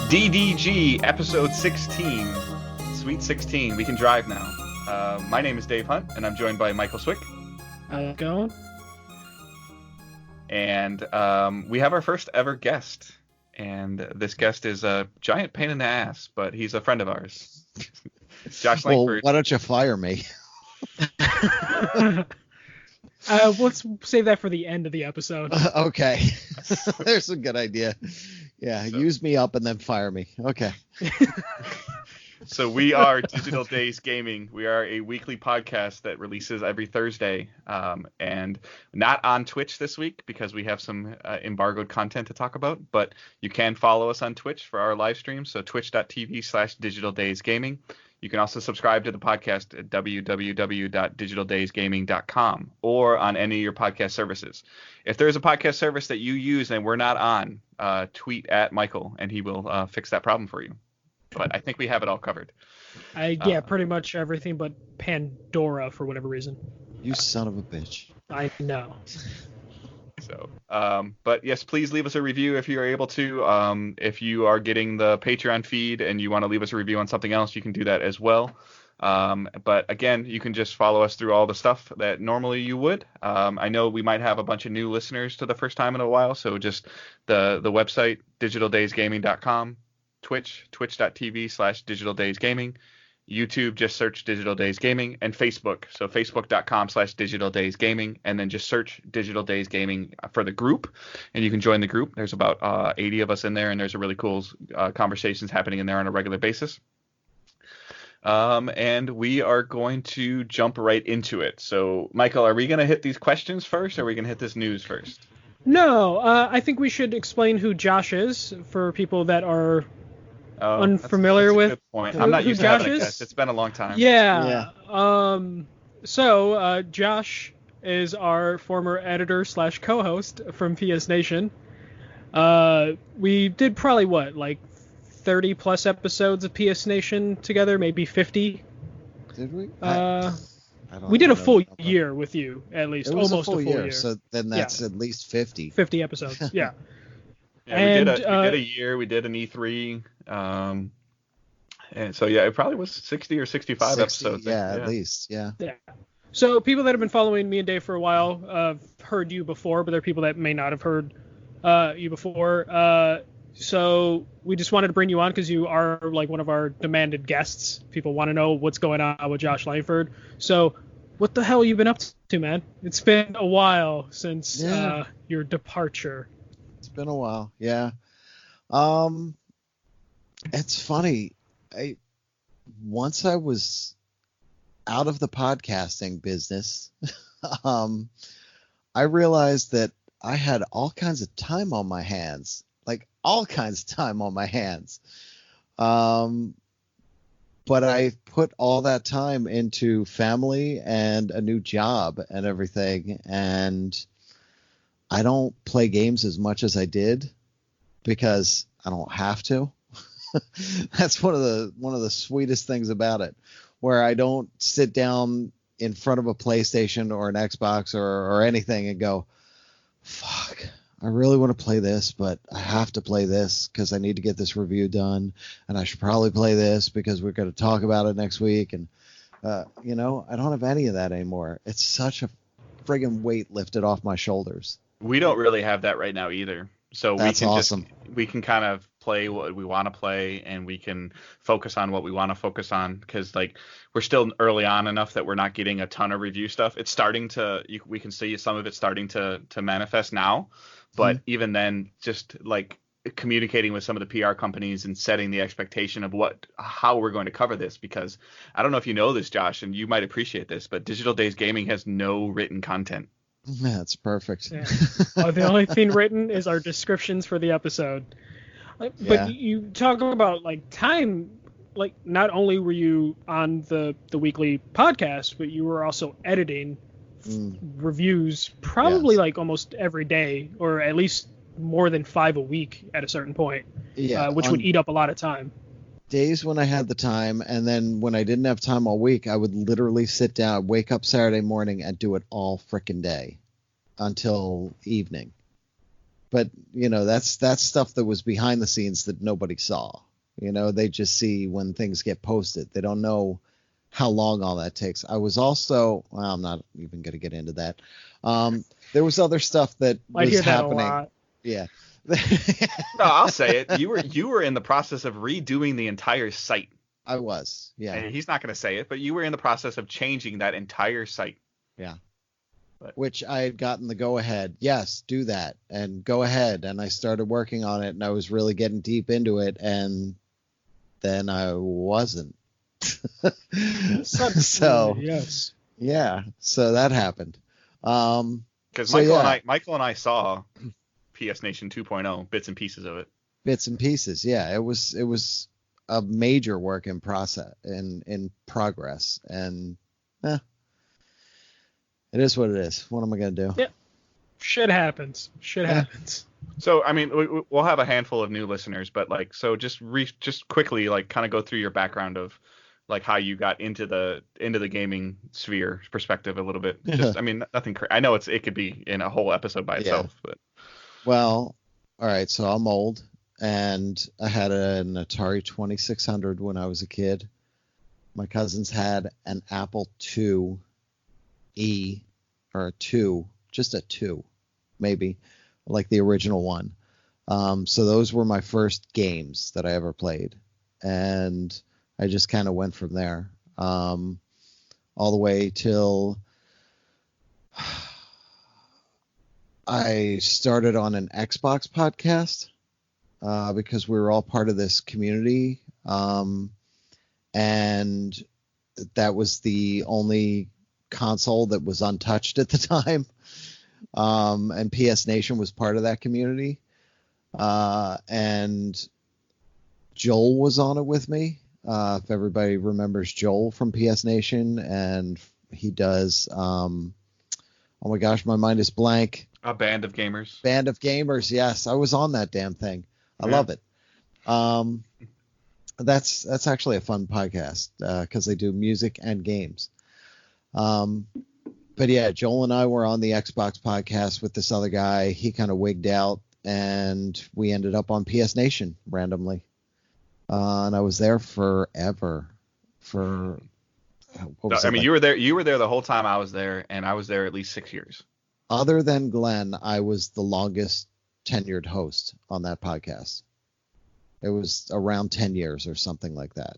DDG episode 16. Sweet 16. We can drive now. My name is Dave Hunt, and I'm joined by Michael Swick. How's it going? And we have our first ever guest. And this guest is a giant pain in the ass, but he's a friend of ours. Josh Langford. Well, why don't you fire me? Let's save that for the end of the episode. Okay. There's a good idea. Yeah, use me up and then fire me. Okay. So we are Digital Days Gaming. We are a weekly podcast that releases every Thursday, and not on Twitch this week because we have some embargoed content to talk about, but you can follow us on Twitch for our live streams, so twitch.tv/digitaldaysgaming. You can also subscribe to the podcast at www.digitaldaysgaming.com or on any of your podcast services. If there's a podcast service that you use and we're not on, tweet at Michael and he will fix that problem for you. But I think we have it all covered. Yeah, pretty much everything but Pandora for whatever reason. You son of a bitch. I know. So, but yes, please leave us a review if you are able to. If you are getting the Patreon feed and you want to leave us a review on something else, you can do that as well. But again, you can just follow us through all the stuff that normally you would. I know we might have a bunch of new listeners to the first time in a while, so just the website, digitaldaysgaming.com, twitch.tv/digitaldaysgaming. YouTube, just search Digital Days Gaming, and Facebook, so facebook.com/Digital Days Gaming, and then just search Digital Days Gaming for the group, and you can join the group. There's about 80 of us in there, and there's a really cool conversations happening in there on a regular basis. And we are going to jump right into it. So, Michael, are we going to hit these questions first, or are we going to hit this news first? No, I think we should explain who Josh is for people that are unfamiliar that's a with. Good point. I'm not used to having a guest. It's been a long time. Yeah. So Josh is our former editor / co-host from PS Nation. We did probably like 30 plus episodes of PS Nation together, maybe 50. Did we? We did a full year with you, at least. It was almost a full year. So then that's at least 50. 50 episodes, yeah. Yeah, we did a year. We did an E3. And so, yeah, it probably was 60 or 65 episodes. Yeah, at least, yeah. So people that have been following me and Dave for a while have heard you before, but there are people that may not have heard you before. So we just wanted to bring you on because you are like one of our demanded guests. People want to know what's going on with Josh Langford. So what the hell have you been up to, man? It's been a while since your departure. It's been a while, yeah. It's funny. Once I was out of the podcasting business, I realized that I had all kinds of time on my hands, like all kinds of time on my hands. But I put all that time into family and a new job and everything, and I don't play games as much as I did because I don't have to. That's one of the sweetest things about it, where I don't sit down in front of a PlayStation or an Xbox or anything and go, fuck, I really want to play this, but I have to play this because I need to get this review done, and I should probably play this because we're going to talk about it next week. And I don't have any of that anymore. It's such a friggin' weight lifted off my shoulders. We don't really have that right now either. So that's awesome. We can kind of play what we want to play, and we can focus on what we want to focus on, because like we're still early on enough that we're not getting a ton of review stuff. It's starting to, we can see some of it starting to manifest now, but even then, just like communicating with some of the PR companies and setting the expectation of how we're going to cover this, because I don't know if you know this, Josh, and you might appreciate this, but Digital Days Gaming has no written content. That's perfect. Yeah. The only thing written is our descriptions for the episode. But you talk about like time, like not only were you on the weekly podcast, but you were also editing reviews probably like almost every day, or at least more than 5 a week at a certain point, which would eat up a lot of time. Days when I had the time, and then when I didn't have time all week, I would literally sit down, wake up Saturday morning, and do it all frickin' day until evening. but that's stuff that was behind the scenes that nobody saw. They just see when things get posted. They don't know how long all that takes. I was also, well, I'm not even going to get into that. There was other stuff that was happening. A lot. Yeah. No, I'll say it. You were in the process of redoing the entire site. I was, yeah. And he's not going to say it, but you were in the process of changing that entire site. Yeah. Which I had gotten the go ahead. Yes, do that and go ahead. And I started working on it, and I was really getting deep into it, and then I wasn't. So yes. Yeah. So that happened. Because Michael and I saw PS Nation 2.0, bits and pieces of it. Bits and pieces, yeah. It was a major work in progress, and it is what it is. What am I gonna do? Yeah, shit happens. Happens. So I mean, we'll have a handful of new listeners, but just quickly kind of go through your background of how you got into the gaming sphere perspective a little bit. Just I mean, nothing. I know it could be in a whole episode by itself, but. Well, all right. So I'm old, and I had an Atari 2600 when I was a kid. My cousins had an Apple IIe, or a 2, just a 2, maybe, like the original one. So those were my first games that I ever played, and I just kind of went from there, all the way till I started on an Xbox podcast, because we were all part of this community, and that was the only console that was untouched at the time, and PS Nation was part of that community, and Joel was on it with me, if everybody remembers Joel from PS Nation, and he does oh my gosh, my mind is blank. A Band of Gamers. Band of Gamers, yes. I was on that damn thing. I love it. That's actually a fun podcast, because they do music and games. But yeah, Joel and I were on the Xbox podcast with this other guy. He kind of wigged out, and we ended up on PS Nation randomly. And I was there forever. You were there. You were there the whole time I was there, and I was there at least 6 years. Other than Glenn, I was the longest tenured host on that podcast. It was around 10 years or something like that.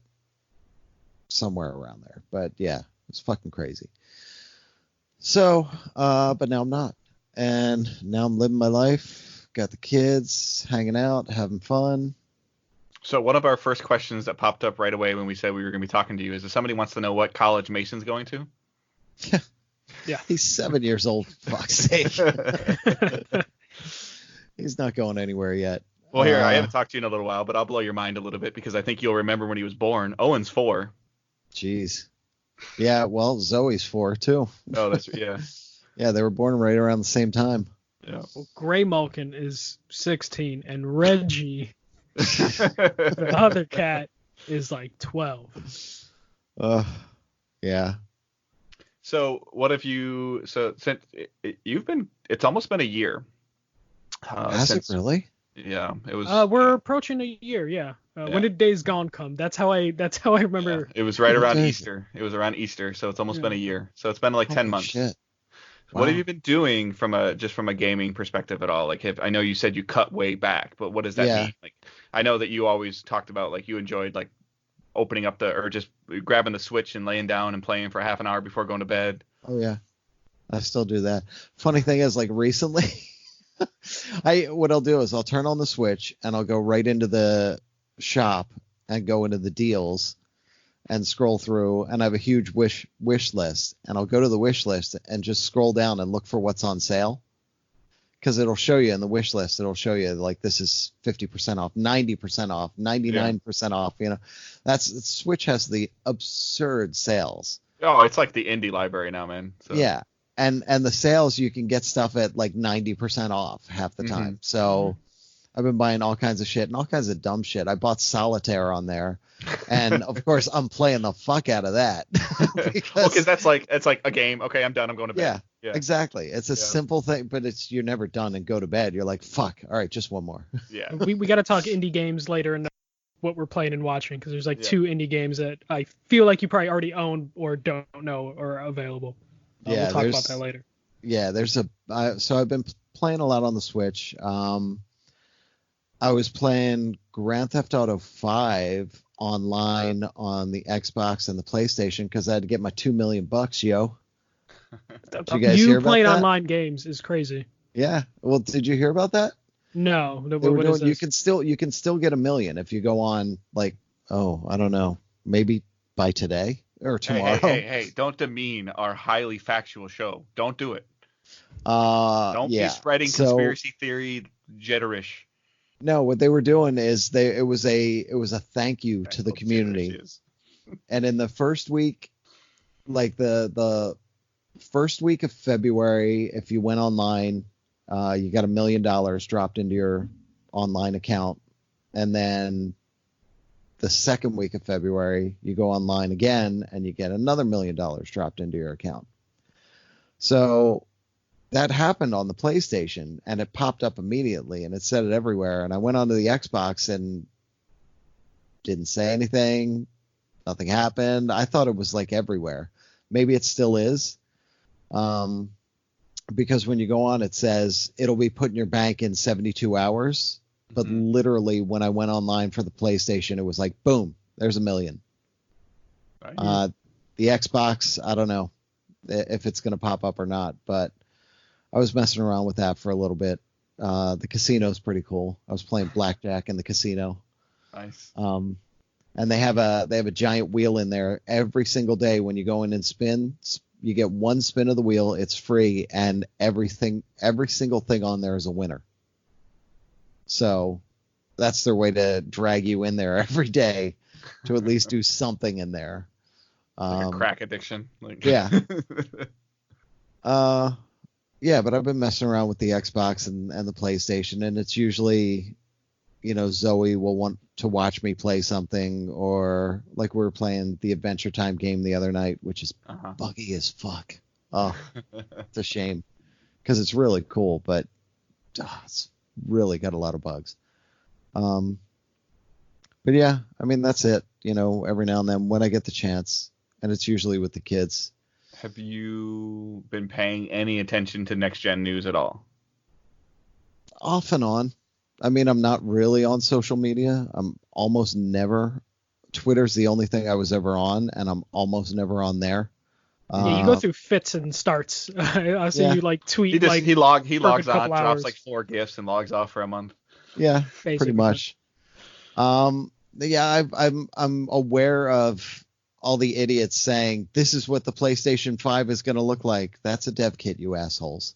Somewhere around there. But yeah, it's fucking crazy. So, but now I'm not. And now I'm living my life. Got the kids, hanging out, having fun. So one of our first questions that popped up right away when we said we were going to be talking to you is if somebody wants to know what college Mason's going to. Yeah. He's 7 years old, for fuck's sake. He's not going anywhere yet. Well, here, I haven't talked to you in a little while, but I'll blow your mind a little bit because I think you'll remember when he was born. Owen's 4. Jeez. Yeah, well, Zoe's 4, too. Oh, that's, yeah. Yeah, they were born right around the same time. Yeah. Well, Gray Malkin is 16, and Reggie, the other cat, is like 12. Yeah. So what have you? So since it's almost been a year. Has it really? Yeah, it was. We're approaching a year. Yeah. When did Days Gone come? That's how I remember. Yeah, it was right around Easter. It was around Easter, so it's almost been a year. So it's been like 10 months. Shit. Wow. What have you been doing from a gaming perspective at all? Like, I know you said you cut way back, but what does that mean? Like, I know that you always talked about like you enjoyed like opening up or just grabbing the Switch and laying down and playing for half an hour before going to bed. Oh yeah, I still do that. Funny thing is, like recently, what I'll do is I'll turn on the Switch and I'll go right into the shop and go into the deals and scroll through, and I have a huge wish list, and I'll go to the wish list and just scroll down and look for what's on sale, because it'll show you in the wish list, it'll show you like this is 50% off, 90% off, 99% off. You know, Switch has the absurd sales. Oh, it's like the indie library now, man. So. Yeah, and the sales, you can get stuff at like 90% off half the time. So I've been buying all kinds of shit and all kinds of dumb shit. I bought Solitaire on there, and of course I'm playing the fuck out of that. Because that's like a game. Okay, I'm done. I'm going to bed. Yeah, exactly. It's a simple thing, but you're never done and go to bed. You're like, fuck. All right, just one more. Yeah. We got to talk indie games later in what we're playing and watching, because there's like 2 indie games that I feel like you probably already own or don't know are available. We'll talk about that later. Yeah, so I've been playing a lot on the Switch. I was playing Grand Theft Auto 5 online on the Xbox and the PlayStation because I had to get my $2 million, yo. Did you guys hear about playing that? Online games is crazy. Yeah. Well, did you hear about that? No. What is this? You can still get $1 million if you go on, like, I don't know, maybe by today or tomorrow. Hey, don't demean our highly factual show. Don't do it. Don't be spreading conspiracy theory jitterish. No, what they were doing is it was a thank you to the community. And in the first week, like the first week of February, if you went online, you got $1 million dropped into your online account. And then the second week of February, you go online again and you get another $1 million dropped into your account. So that happened on the PlayStation, and it popped up immediately, and it said it everywhere. And I went onto the Xbox and didn't say anything. Nothing happened. I thought it was like everywhere. Maybe it still is. Because when you go on, it says it'll be put in your bank in 72 hours. But literally, when I went online for the PlayStation, it was like, boom, there's $1 million. Right. The Xbox, I don't know if it's going to pop up or not, but I was messing around with that for a little bit. The casino's pretty cool. I was playing blackjack in the casino. Nice. And they have a giant wheel in there every single day. When you go in and spin, you get one spin of the wheel. It's free, and every single thing on there is a winner. So that's their way to drag you in there every day to at least do something in there. Like a crack addiction. Yeah. Yeah, but I've been messing around with the Xbox and the PlayStation, and it's usually, Zoe will want to watch me play something, or like we were playing the Adventure Time game the other night, which is buggy as fuck. Oh, it's a shame because it's really cool, but it's really got a lot of bugs. But yeah, I mean, that's it. Every now and then when I get the chance, and it's usually with the kids. Have you been paying any attention to next gen news at all? Off and on. I mean, I'm not really on social media. I'm almost never. Twitter's the only thing I was ever on, and I'm almost never on there. Yeah, you go through fits and starts. I see you like tweet. He logs on, hours. drops like 4 gifts, and logs off for a month. Yeah, basically. Pretty much. Yeah, I'm aware of all the idiots saying this is what the PlayStation 5 is going to look like. That's a dev kit, you assholes.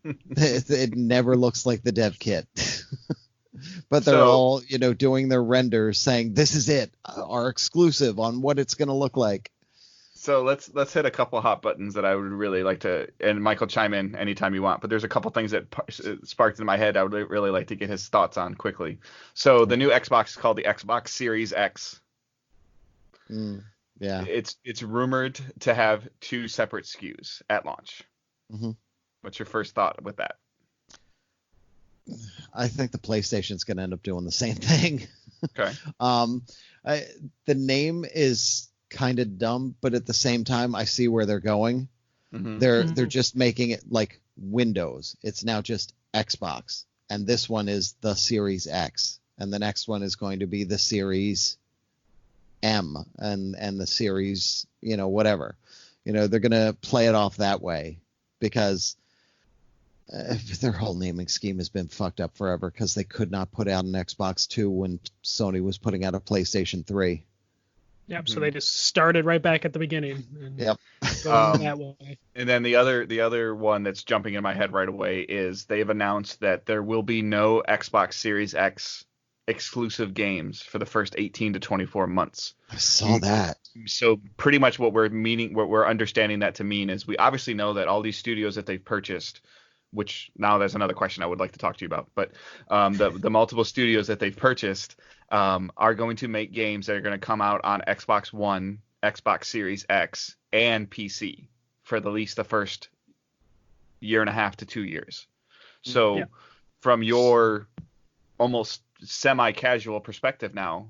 It never looks like the dev kit. But they're all, doing their renders saying this is it, our exclusive on what it's going to look like. So let's hit a couple hot buttons that I would really like to, and Michael, chime in anytime you want, but there's a couple things that sparked in my head I would really like to get his thoughts on quickly. So the new Xbox is called the Xbox Series X. Yeah. It's rumored to have 2 separate SKUs at launch. Mm-hmm. What's your first thought with that? I think the PlayStation's going to end up doing the same thing. Okay. The name is kind of dumb, but at the same time, I see where they're going. Mm-hmm. They're just making it like Windows. It's now just Xbox, and this one is the Series X, and the next one is going to be the Series M and the Series, whatever. They're going to play it off that way because their whole naming scheme has been fucked up forever because they could not put out an Xbox 2 when Sony was putting out a PlayStation 3. Yep, so they just started right back at the beginning. And yep. Going that way. And then the other one that's jumping in my head right away is they've announced that there will be no Xbox Series X exclusive games for the first 18 to 24 months. I saw that. So pretty much what we're understanding that to mean is we obviously know that all these studios that they've purchased which now there's another question I would like to talk to you about. But the multiple studios that they've purchased are going to make games that are going to come out on Xbox One, Xbox Series X, and PC for at least the first year and a half to 2 years. So from your almost semi-casual perspective now,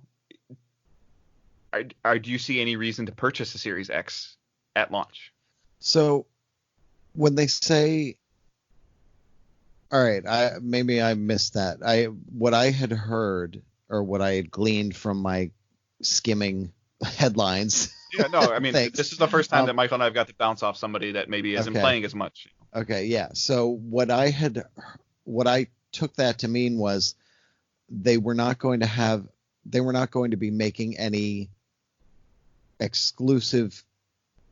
do you see any reason to purchase a Series X at launch? So when they say, all right, maybe I missed that. What I had heard, or what I had gleaned from my skimming headlines. Yeah, no, I mean, this is the first time that Michael and I have got to bounce off somebody that maybe isn't playing as much. Okay, yeah. So what I took that to mean was they were not going to be making any exclusive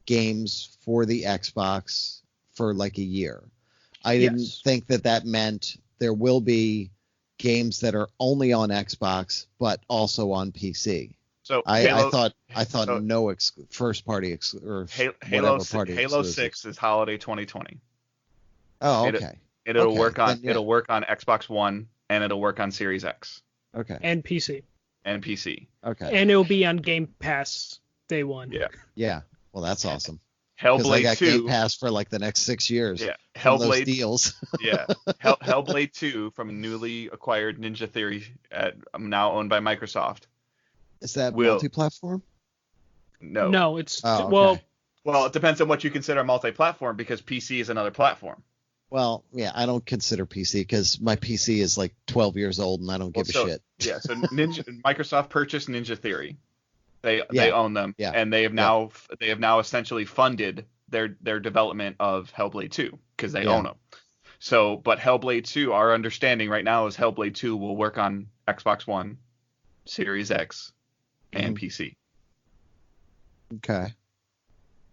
games for the Xbox for like a year. I didn't think that meant there will be games that are only on Xbox but also on PC. So I thought no first party or Halo party. Halo 6 is holiday 2020. Oh, okay. It'll work on Xbox One, and it'll work on Series X. Okay. And PC. Okay. And it'll be on Game Pass day one. Yeah. Yeah. Well, that's awesome. Hellblade I got 2 Game Pass for like the next 6 years. Yeah. Hellblade deals. Yeah. Hellblade 2 from newly acquired Ninja Theory, now owned by Microsoft. Is that multi-platform? No. No, it's okay. Well, it depends on what you consider multi-platform, because PC is another platform. Well, yeah, I don't consider PC because my PC is like 12 years old and I don't give a shit. Yeah, so Microsoft purchased Ninja Theory. They own them, and they have now essentially funded their development of Hellblade 2 because they own them. So, but Hellblade 2, our understanding right now is Hellblade 2 will work on Xbox One, Series X, and PC. Okay.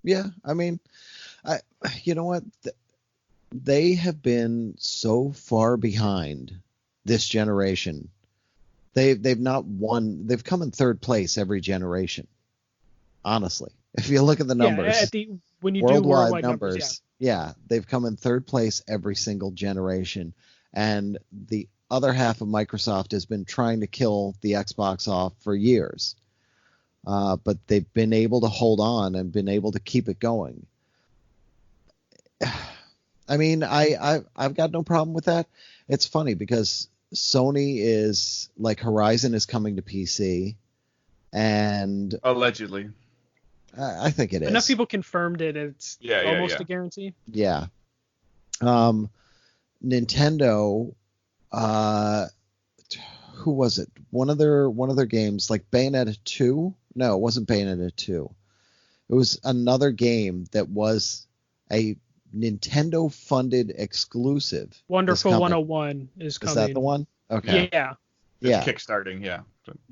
Yeah, I mean, you know what? They have been so far behind this generation. They've not won. They've come in third place every generation. Honestly, if you look at the numbers, when you do worldwide numbers, they've come in third place every single generation. And the other half of Microsoft has been trying to kill the Xbox off for years, but they've been able to hold on and been able to keep it going. I mean, I've got no problem with that. It's funny because Sony is like Horizon is coming to PC, and allegedly, I think it is. Enough people confirmed it. It's almost a guarantee. Yeah. Nintendo, who was it? One of their games, like Bayonetta 2. No, it wasn't Bayonetta 2. It was another game that was a Nintendo-funded exclusive. Wonderful 101 is coming. Is that the one? Okay. Yeah. It's kickstarting, yeah.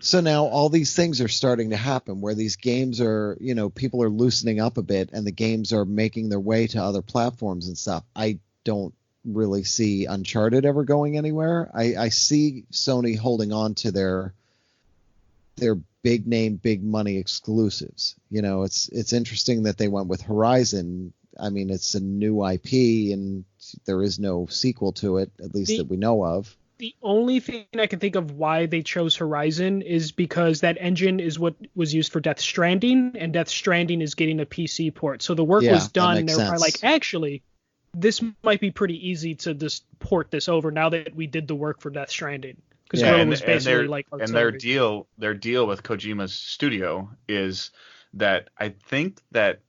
So now all these things are starting to happen where these games are, people are loosening up a bit and the games are making their way to other platforms and stuff. I don't really see Uncharted ever going anywhere. I see Sony holding on to their big name, big money exclusives. It's interesting that they went with Horizon. I mean, it's a new IP and there is no sequel to it, at least that we know of. The only thing I can think of why they chose Horizon is because that engine is what was used for Death Stranding, and Death Stranding is getting a PC port. So the work was done, and they were probably like, actually, this might be pretty easy to just port this over now that we did the work for Death Stranding. Because their deal with Kojima's studio is that I think that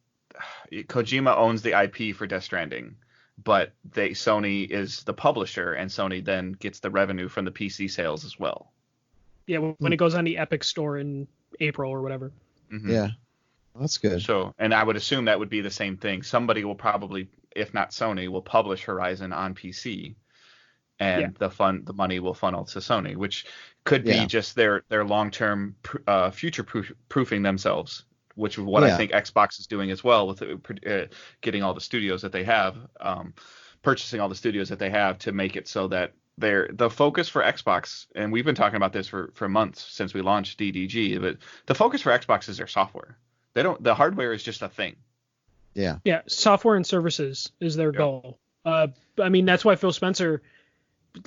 Kojima owns the IP for Death Stranding, but Sony is the publisher, and Sony then gets the revenue from the PC sales as well. Yeah, when it goes on the Epic Store in April or whatever. Mm-hmm. Yeah, that's good. So, and I would assume that would be the same thing. Somebody will probably, if not Sony, will publish Horizon on PC, and the money will funnel to Sony, which could be just their long-term future proofing themselves. Which is what I think Xbox is doing as well with getting all the studios that they have, purchasing all the studios that they have to make it so that the focus for Xbox, and we've been talking about this for months since we launched DDG, but the focus for Xbox is their software. The hardware is just a thing. Yeah. Yeah, software and services is their goal. I mean, that's why Phil Spencer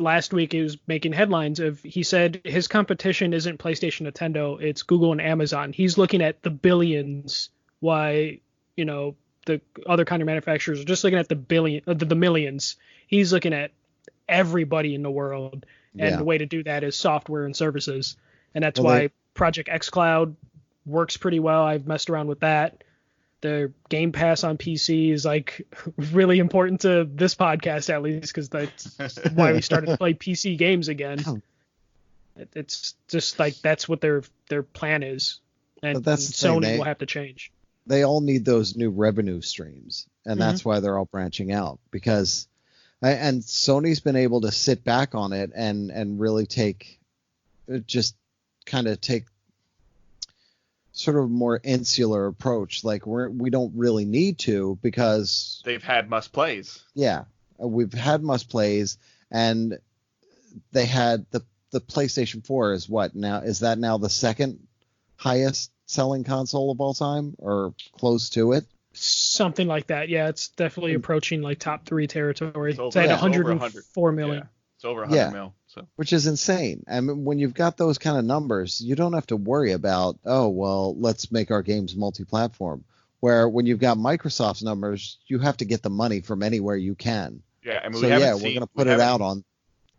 last week is making headlines he said his competition isn't PlayStation, Nintendo, it's Google and Amazon. He's looking at the billions, why, the other kind of manufacturers are just looking at the millions. He's looking at everybody in the world, and the way to do that is software and services. And that's why Project xCloud works pretty well. I've messed around with that. The Game Pass on PC is like really important to this podcast, at least, because that's why we started to play PC games again. It's just like that's what their plan is, and Sony will have to change. They all need those new revenue streams, and that's why they're all branching out, because and Sony's been able to sit back on it and really take sort of a more insular approach. Like we don't really need to, because they've had must plays. Yeah, we've had must plays, and they had the PlayStation 4 is what now? Is that now the second highest selling console of all time, or close to it? Something like that. Yeah, it's definitely approaching like top 3 territory. It's at 104 million. Yeah. It's over 100 mil. So. Which is insane. I mean, when you've got those kind of numbers, you don't have to worry about, let's make our games multi-platform. Where when you've got Microsoft's numbers, you have to get the money from anywhere you can. Yeah, I mean, we're going to put it out on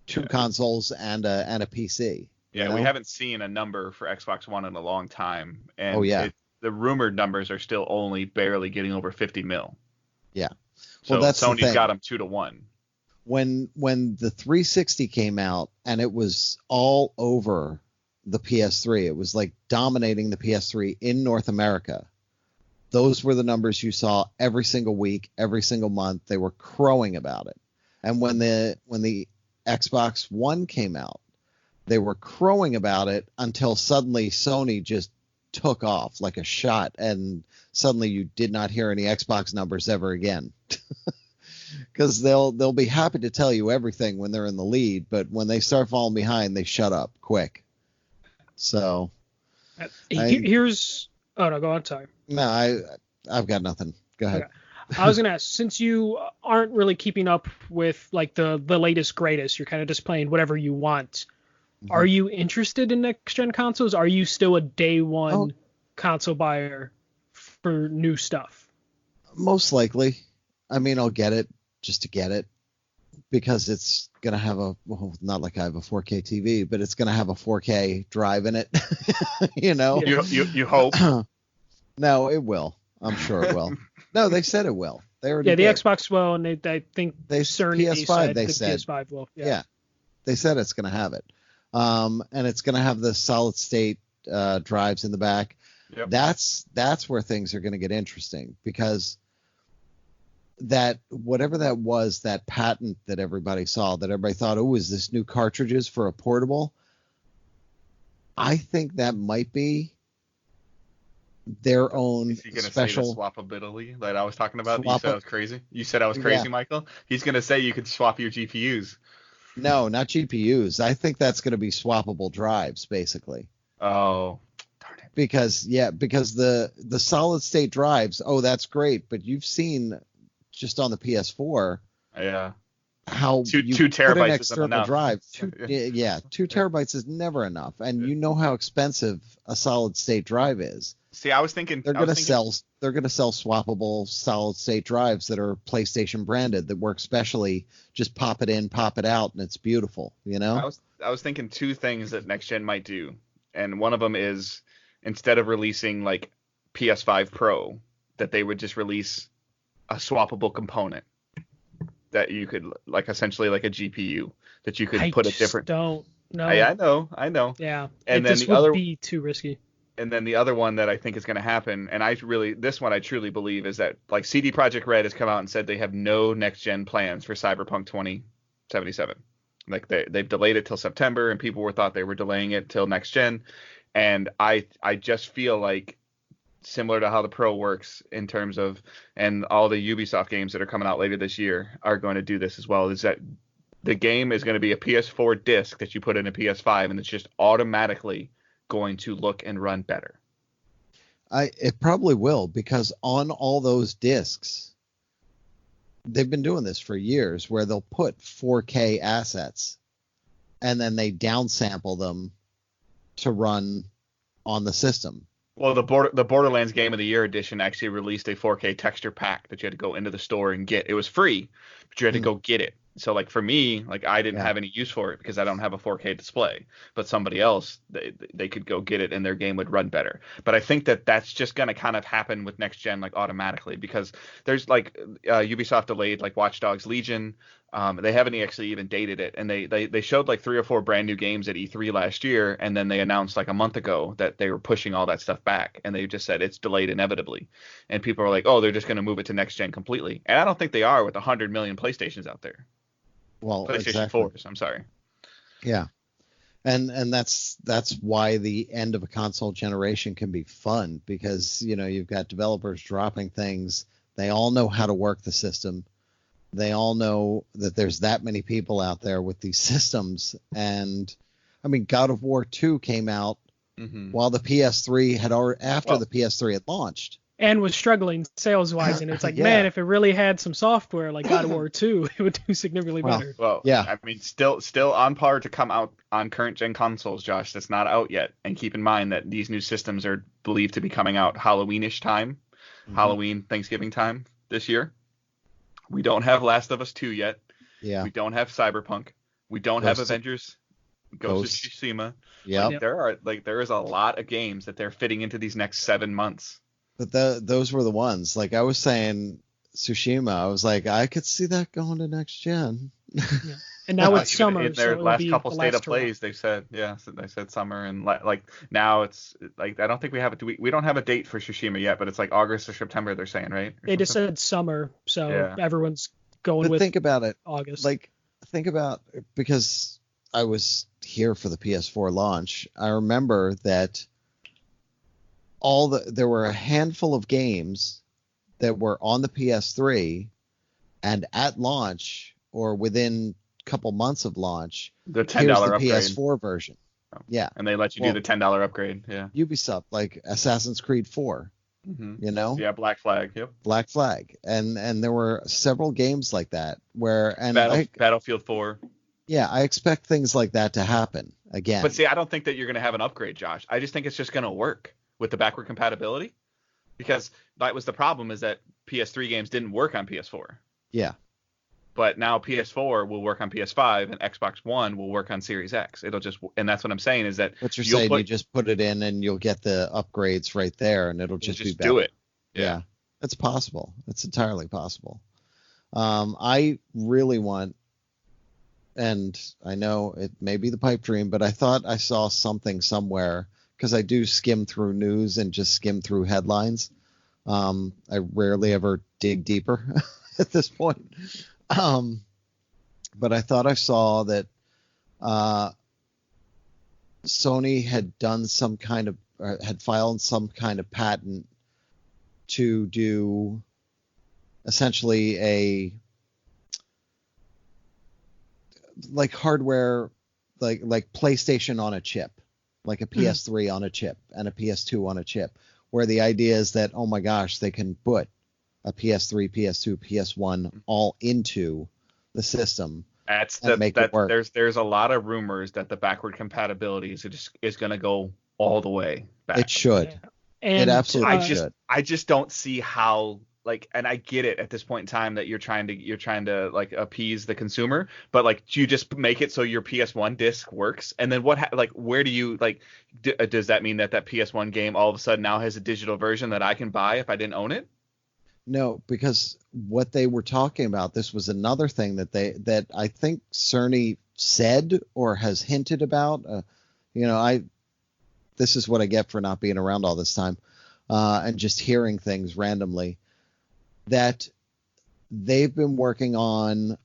2 consoles and a PC. Yeah, we haven't seen a number for Xbox One in a long time. And the rumored numbers are still only barely getting over 50 mil. Yeah. So that's Sony's got them 2-1. When the 360 came out and it was all over the PS3, it was like dominating the PS3 in North America. Those were the numbers you saw every single week, every single month. They were crowing about it. And when the Xbox One came out, they were crowing about it until suddenly Sony just took off like a shot, and suddenly you did not hear any Xbox numbers ever again. Because they'll be happy to tell you everything when they're in the lead, but when they start falling behind, they shut up quick. So here's no, go on. Sorry. No, I've got nothing. Go ahead. Okay. I was gonna ask, since you aren't really keeping up with like the latest greatest, you're kind of just playing whatever you want. Are you interested in next gen consoles? Are you still a day one console buyer for new stuff? Most likely. I mean, I'll get it just to get it, because it's going to have not like I have a 4K TV, but it's going to have a 4K drive in it. You hope. No, it will. I'm sure it will. No, they said it will. They already the did. Xbox will, and I think Cerny PS5 they said PS5 will. Yeah. They said it's going to have it. And it's going to have the solid state drives in the back. Yep. That's where things are going to get interesting, because that whatever that was, that patent that everybody saw, that everybody thought, is this new cartridges for a portable? I think that might be their own special say the swappability that I was talking about. You said I was crazy. You said I was crazy, Michael. He's going to say you could swap your GPUs. No, not GPUs. I think that's going to be swappable drives, basically. Oh, darn it. Because the solid state drives, that's great, but you've seen just on the PS4, how 2 terabytes external isn't enough. Drive. 2 terabytes is never enough, and you know how expensive a solid state drive is. See, I was thinking they're going to sell swappable solid state drives that are PlayStation branded, that work specially. Just pop it in, pop it out, and it's beautiful. I was thinking 2 things that next gen might do, and one of them is, instead of releasing like PS5 Pro, that they would just release a swappable component that you could, like, essentially like a GPU that you could put a different. Don't know. I know. Yeah. And then this would be too risky. And then the other one that I think is going to happen, and this one I truly believe, is that like CD Projekt Red has come out and said they have no next gen plans for Cyberpunk 2077. Like they've delayed it till September, and people thought they were delaying it till next gen. And I just feel like, similar to how the Pro works in terms of, and all the Ubisoft games that are coming out later this year are going to do this as well, is that the game is going to be a PS4 disc that you put in a PS5, and it's just automatically going to look and run better. It probably will, because on all those discs, they've been doing this for years, where they'll put 4K assets and then they downsample them to run on the system. Well, the Borderlands Game of the Year edition actually released a 4K texture pack that you had to go into the store and get. It was free, but you had to go get it. So like for me, like I didn't have any use for it because I don't have a 4K display, but somebody else, they could go get it and their game would run better. But I think that that's just going to kind of happen with next gen, like automatically, because there's like Ubisoft delayed like Watch Dogs Legion. They haven't actually even dated it, and they showed like 3 or 4 brand new games at E3 last year, and then they announced like a month ago that they were pushing all that stuff back, and they just said it's delayed inevitably, and people are like, oh, they're just going to move it to next gen completely, and I don't think they are with 100 million PlayStations out there. Well, PlayStation exactly. 4s, I'm sorry. Yeah, and that's why the end of a console generation can be fun, because you've got developers dropping things. They all know how to work the system. They all know that there's that many people out there with these systems. And I mean, God of War 2 came out while the PS3 had already, after the PS3 had launched. And was struggling sales-wise, and it's like, man, if it really had some software like God of War 2, it would do significantly better. Well, yeah. I mean, still on par to come out on current-gen consoles, Josh. That's not out yet. And keep in mind that these new systems are believed to be coming out Halloween-ish time, Halloween, Thanksgiving time this year. We don't have Last of Us 2 yet. Yeah. We don't have Cyberpunk. We don't have Avengers. Ghost of Tsushima. Yeah. There is a lot of games that they're fitting into these next 7 months. But those were the ones. Like I was saying, Tsushima, I was like, I could see that going to next gen. Yeah. And now it's summer. In their so last couple state of plays, they said, they said summer, and like now it's like I don't think we have it. We don't have a date for Tsushima yet, but it's like August or September. They're saying, right? They just said summer, so everyone's going with. Think about it. August. Like think about, because I was here for the PS4 launch. I remember that there were a handful of games that were on the PS3, and at launch or within a couple months of launch, the $10 upgrade. PS4 version. Yeah, and they let you do the $10 upgrade. Yeah, Ubisoft, like Assassin's Creed 4. Yeah, Black Flag. Yep. Black Flag, and there were several games like that where Battlefield 4. Yeah, I expect things like that to happen again. But see, I don't think that you're going to have an upgrade, Josh. I just think it's just going to work with the backward compatibility, because that was the problem, is that PS3 games didn't work on PS4. Yeah. But now PS4 will work on PS5 and Xbox One will work on Series X. And that's what I'm saying, is that what you're saying, you just put it in and you'll get the upgrades right there, and it'll just be better. Do it. Yeah. It's possible. It's entirely possible. I really want, and I know it may be the pipe dream, but I thought I saw something somewhere, because I do skim through news and just skim through headlines. I rarely ever dig deeper at this point. But I thought I saw that Sony had done had filed some kind of patent to do essentially like hardware, like PlayStation on a chip, like a PS3 on a chip and a PS2 on a chip, where the idea is that, oh my gosh, they can put a PS3, PS2, PS1 all into the system and make it work. There's a lot of rumors that the backward compatibility is going to go all the way back. It should. Yeah. And it absolutely should. I just don't see how, like, and I get it at this point in time that you're trying to like appease the consumer, but like, do you just make it so your PS1 disc works? And then where do you does that mean that PS1 game all of a sudden now has a digital version that I can buy if I didn't own it? No, because what they were talking about, this was another thing that I think Cerny said or has hinted about. This is what I get for not being around all this time and just hearing things randomly. That they've been working on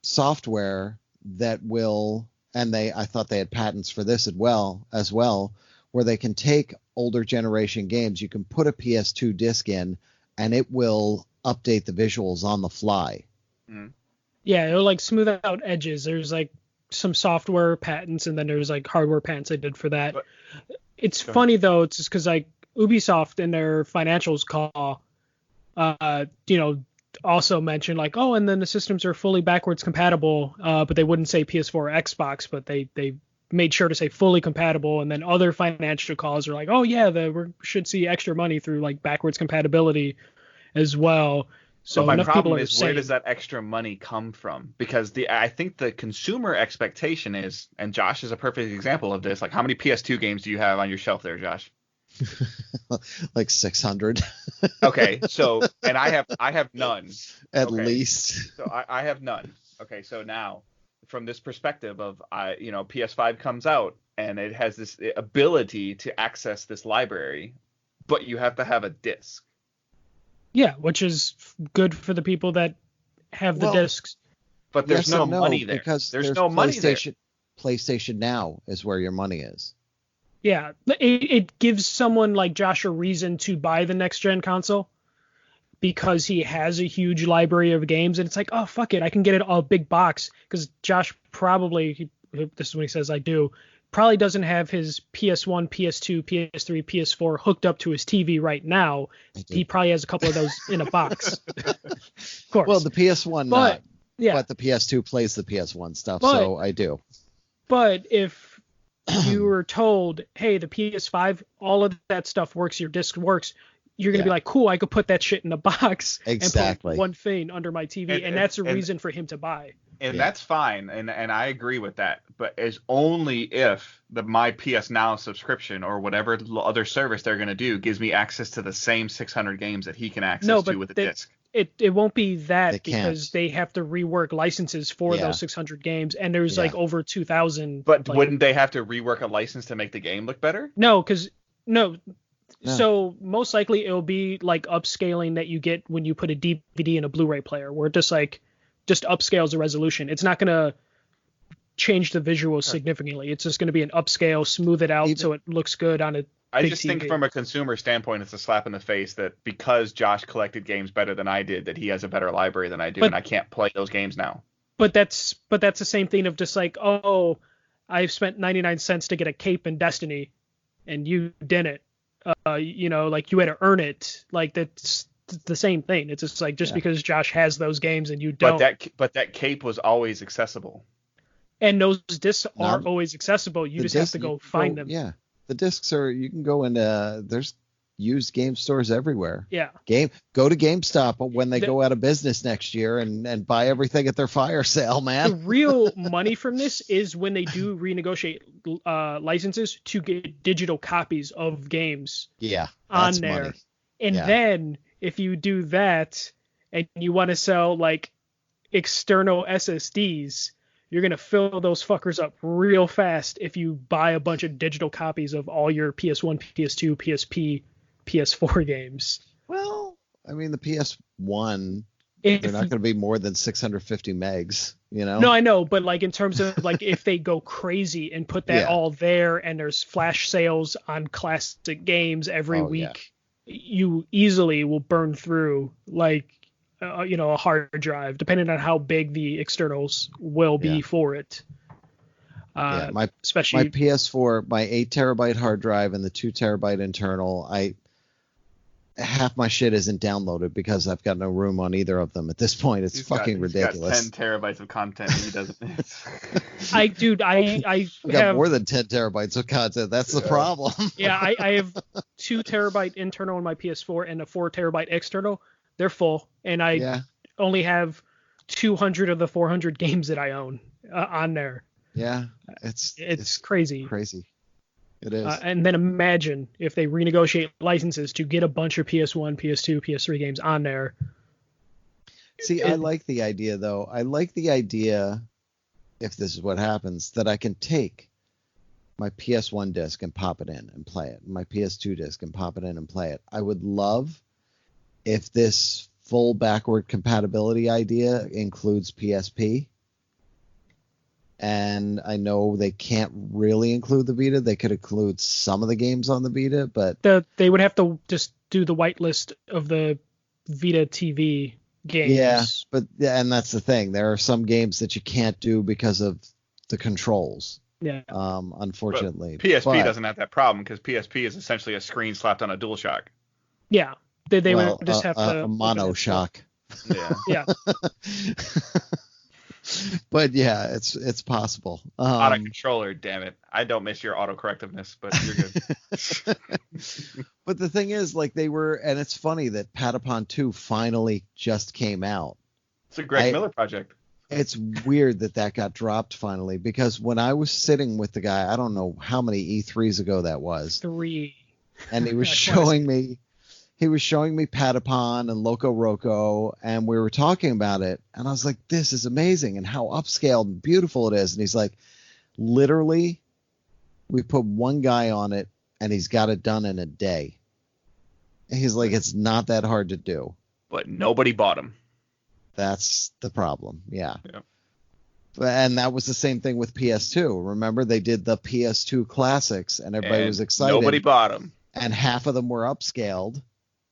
software that will, and I thought they had patents for this as well, where they can take older generation games. You can put a PS2 disc in, and it will update the visuals on the fly. Mm. Yeah, it'll like smooth out edges. There's like some software patents, and then there's like hardware patents I did for that. It's funny though, it's just because like Ubisoft in their financials call, also mention like, oh, and then the systems are fully backwards compatible, but they wouldn't say PS4 or Xbox, but they made sure to say fully compatible. And then other financial calls are like, oh yeah, we should see extra money through like backwards compatibility as well. So but my enough problem people are is, saying, where does that extra money come from? Because I think the consumer expectation is, and Josh is a perfect example of this. Like, how many PS2 games do you have on your shelf there, Josh? Like 600. Okay, so, and I have none. At least. So I have none. Okay, so now from this perspective of PS5 comes out and it has this ability to access this library, but you have to have a disc. Yeah, which is good for the people that have the discs. But there's no money there. Because there's no money there. PlayStation Now is where your money is. Yeah, it gives someone like Josh a reason to buy the next gen console because he has a huge library of games, and it's like, oh fuck it, I can get it a big box. Because Josh probably, this is what he says, I do, probably doesn't have his PS1, PS2, PS3, PS4 hooked up to his TV right now. He probably has a couple of those in a box. Of course. Well, the PS1 not. Yeah. But the PS2 plays the PS1 stuff, so I do. But if you were told, hey, the PS5, all of that stuff works, your disc works, you're going to be like, cool, I could put that shit in a box and put one thing under my TV, and that's a reason for him to buy. And that's fine, and I agree with that, but it's only if my PS Now subscription or whatever other service they're going to do gives me access to the same 600 games that he can access to with a disc. It won't be that because they have to rework licenses for those 600 games, and there's like over 2,000. But wouldn't they have to rework a license to make the game look better? No. So most likely it'll be like upscaling that you get when you put a DVD in a Blu-ray player, where it just upscales the resolution. It's not going to change the visuals significantly. It's just going to be an upscale, smooth it out so it looks good on a I just think from a consumer standpoint, it's a slap in the face that because Josh collected games better than I did, that he has a better library than I do, and I can't play those games now. But that's the same thing of just like, oh, I've spent 99 cents to get a cape in Destiny, and you didn't. Like you had to earn it. Like that's the same thing. It's just like because Josh has those games and you don't. But that cape was always accessible. And those discs are always accessible. You just have to go find them. Yeah. The discs you can go into, there's used game stores everywhere. Yeah. Go to GameStop when they go out of business next year and buy everything at their fire sale, man. The real money from this is when they do renegotiate licenses to get digital copies of games on there. Money. And then if you do that and you want to sell like external SSDs, you're going to fill those fuckers up real fast if you buy a bunch of digital copies of all your PS1, PS2, PSP, PS4 games. Well, I mean, the PS1, they're not going to be more than 650 megs, No, I know, but like in terms of like if they go crazy and put that all there and there's flash sales on classic games every week, you easily will burn through like a hard drive, depending on how big the externals will be for it. Especially my PS4, my 8 terabyte hard drive and the 2 terabyte internal, half my shit isn't downloaded because I've got no room on either of them at this point. It's fucking ridiculous. He's got 10 terabytes of content. He doesn't. I got more than 10 terabytes of content. That's the problem. I have 2 terabyte internal on my PS4 and a 4 terabyte external. They're full, and I only have 200 of the 400 games that I own on there. Yeah, it's crazy. Crazy. It is. And then imagine if they renegotiate licenses to get a bunch of PS1, PS2, PS3 games on there. See, I like the idea, though. I like the idea, if this is what happens, that I can take my PS1 disc and pop it in and play it, my PS2 disc and pop it in and play it. I would love if this full backward compatibility idea includes PSP. And I know they can't really include the Vita. They could include some of the games on the Vita, but they would have to just do the whitelist of the Vita TV games. Yeah, and that's the thing. There are some games that you can't do because of the controls. Yeah. Unfortunately. But PSP doesn't have that problem because PSP is essentially a screen slapped on a DualShock. Yeah. They would just have to a mono shock. Yeah. Yeah. But yeah, it's possible. On a controller, damn it. I don't miss your autocorrectiveness, but you're good. But the thing is, like, and it's funny that Patapon 2 finally just came out. It's a Greg Miller project. It's weird that got dropped finally, because when I was sitting with the guy, I don't know how many E3s ago that was. 3. And he was showing me Patapon and Loco Roco, and we were talking about it, and I was like, this is amazing and how upscaled and beautiful it is. And he's like, literally, we put one guy on it and he's got it done in a day. And he's like, it's not that hard to do. But nobody bought him. That's the problem. Yeah. Yep. And that was the same thing with PS2. Remember, they did the PS2 classics and everybody was excited. Nobody bought them. And half of them were upscaled,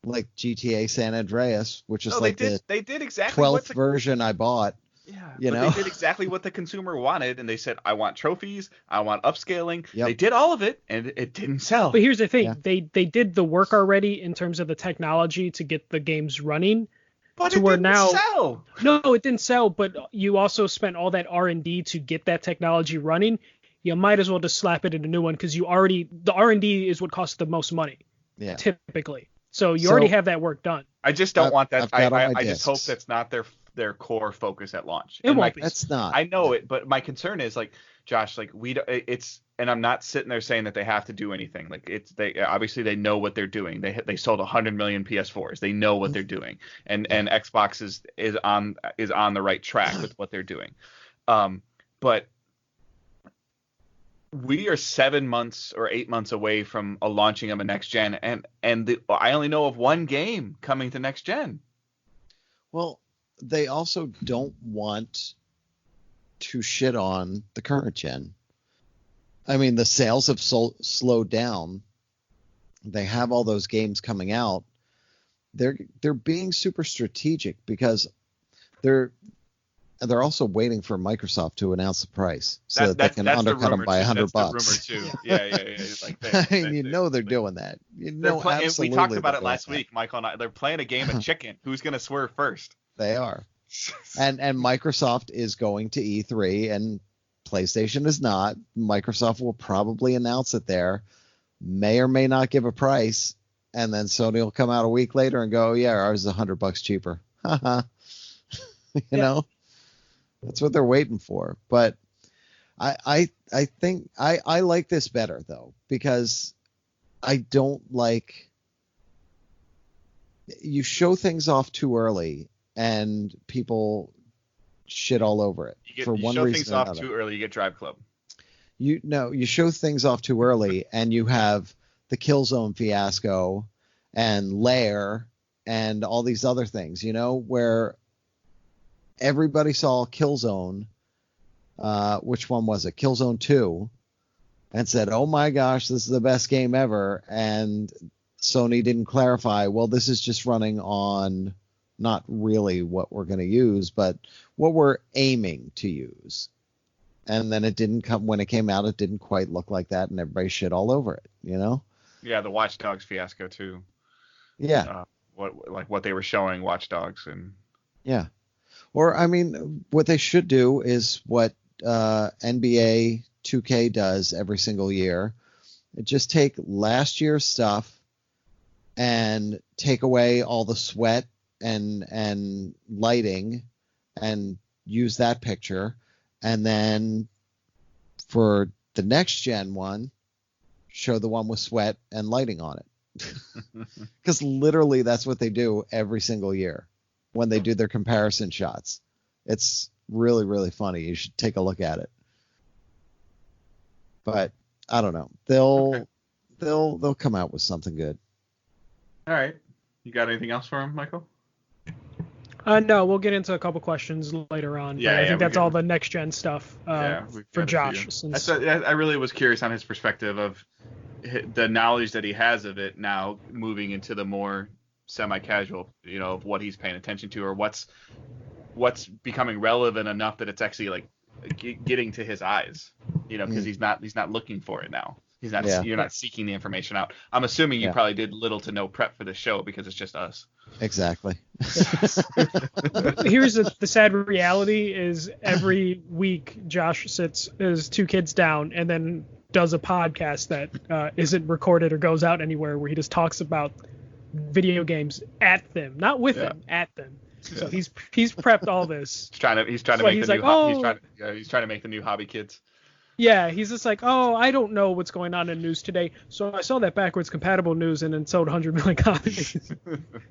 like GTA San Andreas, which is they did exactly 12th version I bought. Yeah, they did exactly what the consumer wanted, and they said, I want trophies, I want upscaling. Yep. They did all of it, and it didn't sell. But here's the thing. Yeah. They did the work already in terms of the technology to get the games running. But it didn't sell. No, it didn't sell, but you also spent all that R&D to get that technology running. You might as well just slap it in a new one, because the R&D is what costs the most money, typically. So you already have that work done. I just don't want that. I just hope that's not their core focus at launch. It won't be. That's not. I know it, but my concern is, like, Josh, like, and I'm not sitting there saying that they have to do anything. Like, they obviously they know what they're doing. They sold 100 million PS4s. They know what they're doing, and Xbox is on the right track with what they're doing. But we are 7 months or 8 months away from launching them a next gen, and I only know of one game coming to next gen. Well, they also don't want to shit on the current gen. I mean, the sales have slowed down. They have all those games coming out. They're being super strategic, because they're also waiting for Microsoft to announce the price so that they can undercut them by $100. That's the rumor too. Yeah. Like they're doing that. Absolutely. We talked about it last week, Michael and I. They're playing a game of chicken. Who's going to swerve first? They are. And Microsoft is going to E3 and PlayStation is not. Microsoft will probably announce it there, may or may not give a price, and then Sony will come out a week later and go, yeah, ours is $100 cheaper. you know, that's what they're waiting for. But I think I like this better, though, because I don't like, you show things off too early and people shit all over it for one reason or another. You show things off too early, you get Drive Club. You show things off too early, and you have the Killzone fiasco and Lair and all these other things, where everybody saw Killzone. Which one was it? Killzone 2, and said, "Oh my gosh, this is the best game ever." And Sony didn't clarify, well, this is just running on not really what we're going to use, but what we're aiming to use. And then when it came out, it didn't quite look like that, and everybody shit all over it, Yeah, the Watch Dogs fiasco too. Yeah. What they were showing Watch Dogs and. Yeah. Or, I mean, what they should do is what NBA 2K does every single year. Just take last year's stuff and take away all the sweat and lighting and use that picture, and then for the next gen one, show the one with sweat and lighting on it. Because literally that's what they do every single year when they do their comparison shots. It's really, really funny. You should take a look at it. But I don't know. They'll come out with something good. All right. You got anything else for him, Michael? No, we'll get into a couple questions later on. Yeah, I think that's all the next gen stuff for Josh. I really was curious on his perspective of the knowledge that he has of it now, moving into the more semi-casual, of what he's paying attention to, or what's becoming relevant enough that it's actually like getting to his eyes, because he's not looking for it now. He's not. Yeah. You're not seeking the information out. I'm assuming you Yeah. probably did little to no prep for the show because it's just us. Exactly. Here's the sad reality is every week Josh sits his two kids down and then does a podcast that isn't recorded or goes out anywhere where he just talks about video games at them, not with them, at them. So he's prepped all this. He's trying to So make he's the like, new he's trying to make the new hobby kids. Yeah, he's just like, oh, I don't know what's going on in news today. So I saw that backwards compatible news and then sold 100 million copies.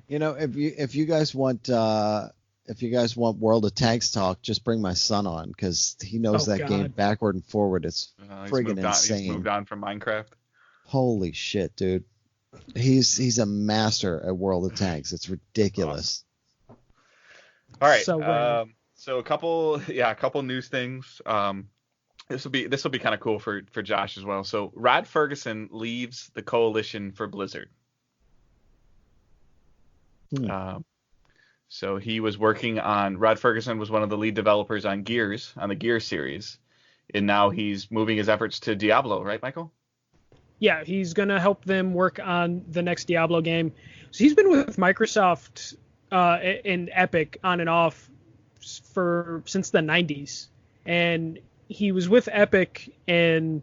You know, if you guys want World of Tanks talk, just bring my son on because he knows game backward and forward. It's friggin' insane. He's moved on from Minecraft. Holy shit, dude. He's a master at World of Tanks. It's ridiculous. Awesome. All right. So a couple news things. This will be kind of cool for Josh as well. So Rod Ferguson leaves the coalition for Blizzard. So he was working on. Rod Ferguson was one of the lead developers on the Gears series, and now he's moving his efforts to Diablo, right, Michael? Yeah, he's gonna help them work on the next Diablo game. So he's been with Microsoft and Epic on and off since the 90s, and he was with Epic, and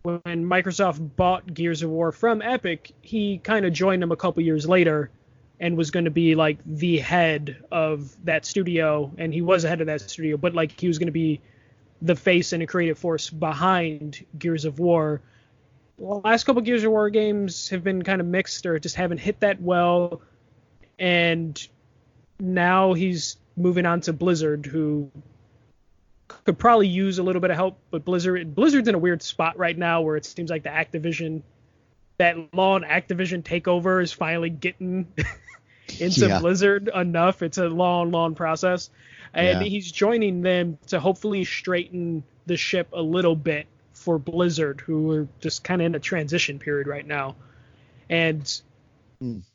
when Microsoft bought Gears of War from Epic, he kind of joined them a couple years later and was going to be like the head of that studio, and he was the head of that studio, but like he was going to be the face and a creative force behind Gears of War. The last couple Gears of War games have been kind of mixed or just haven't hit that well, and now he's moving on to Blizzard, who could probably use a little bit of help, but Blizzard's in a weird spot right now where it seems like that long Activision takeover is finally getting into Blizzard enough. It's a long process, and he's joining them to hopefully straighten the ship a little bit for Blizzard, who are just kind of in a transition period right now. And